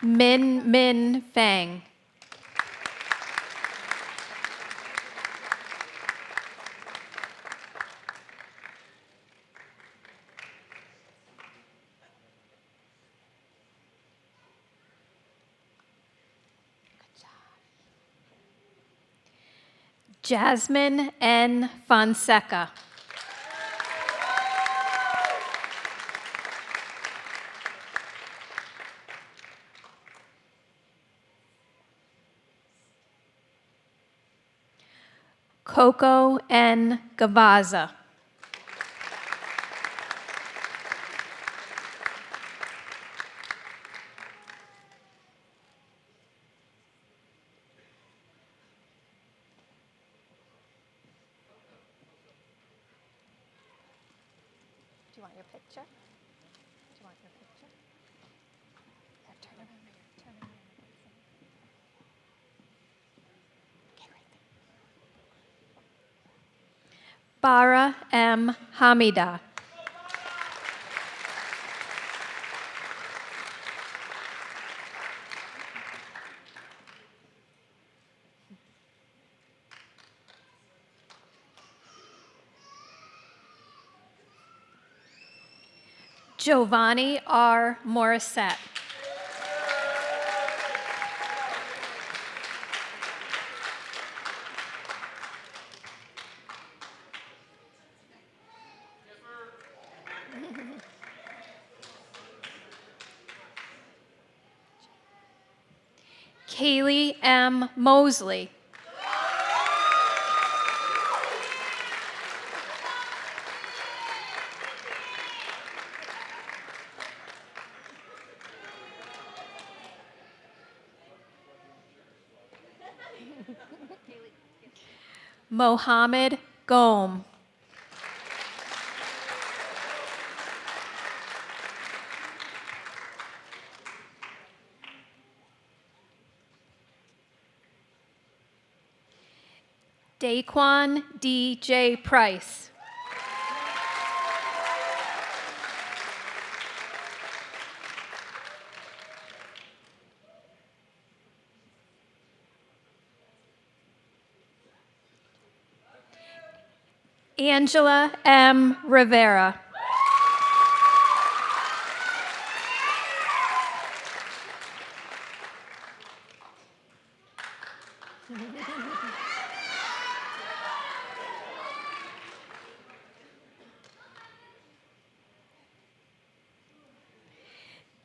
Min Fang. Jasmine N. Fonseca. Coco N. Gavaza. Do you want your picture? Do you want your picture? Here, turn around here. Turn around. Okay, right there. Bara M. Hamida. Giovanni R. Morissette. Kaylee M. Mosley. Mohammed Gome. Daquan D.J. Price. Angela M. Rivera.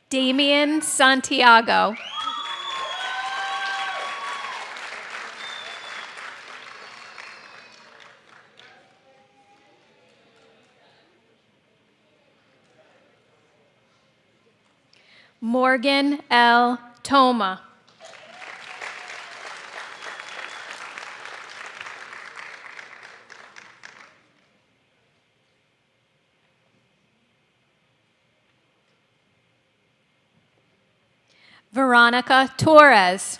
Damian Santiago. Morgan L. Toma. Veronica Torres.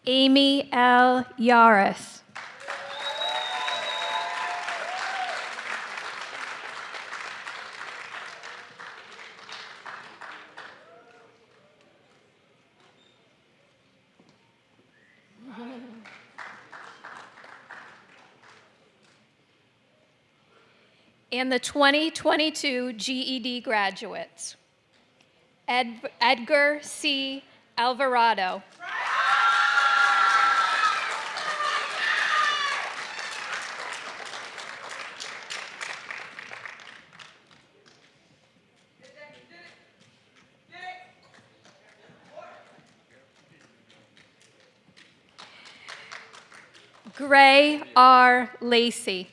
Amy L. Yaris. And the 2022 GED graduates. Edgar C. Alvarado. Gray R. Lacey.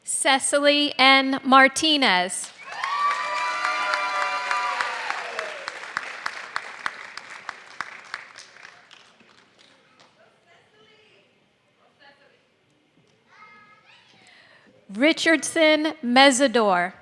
Cecily N. Martinez. Richardson Mesidor.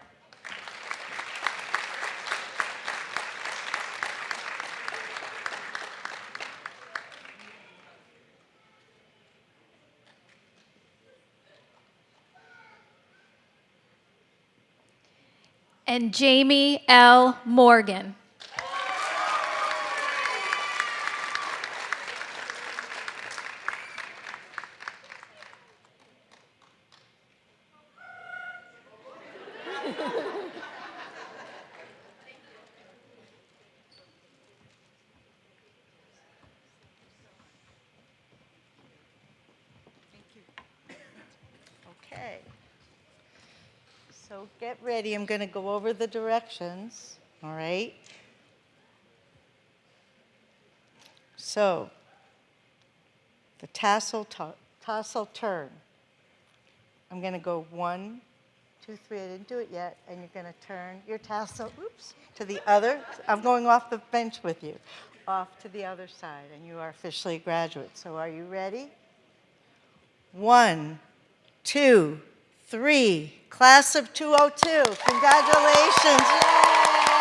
And Jamie L. Morgan. Okay. So get ready. I'm going to go over the directions, all right? So the tassel turn. I'm going to go 1, 2, 3. I didn't do it yet. And you're going to turn your tassel, oops, to the other. I'm going off the bench with you, off to the other side. And you are officially a graduate. So are you ready? 1, 2, 3. Class of 202. Congratulations. Yay!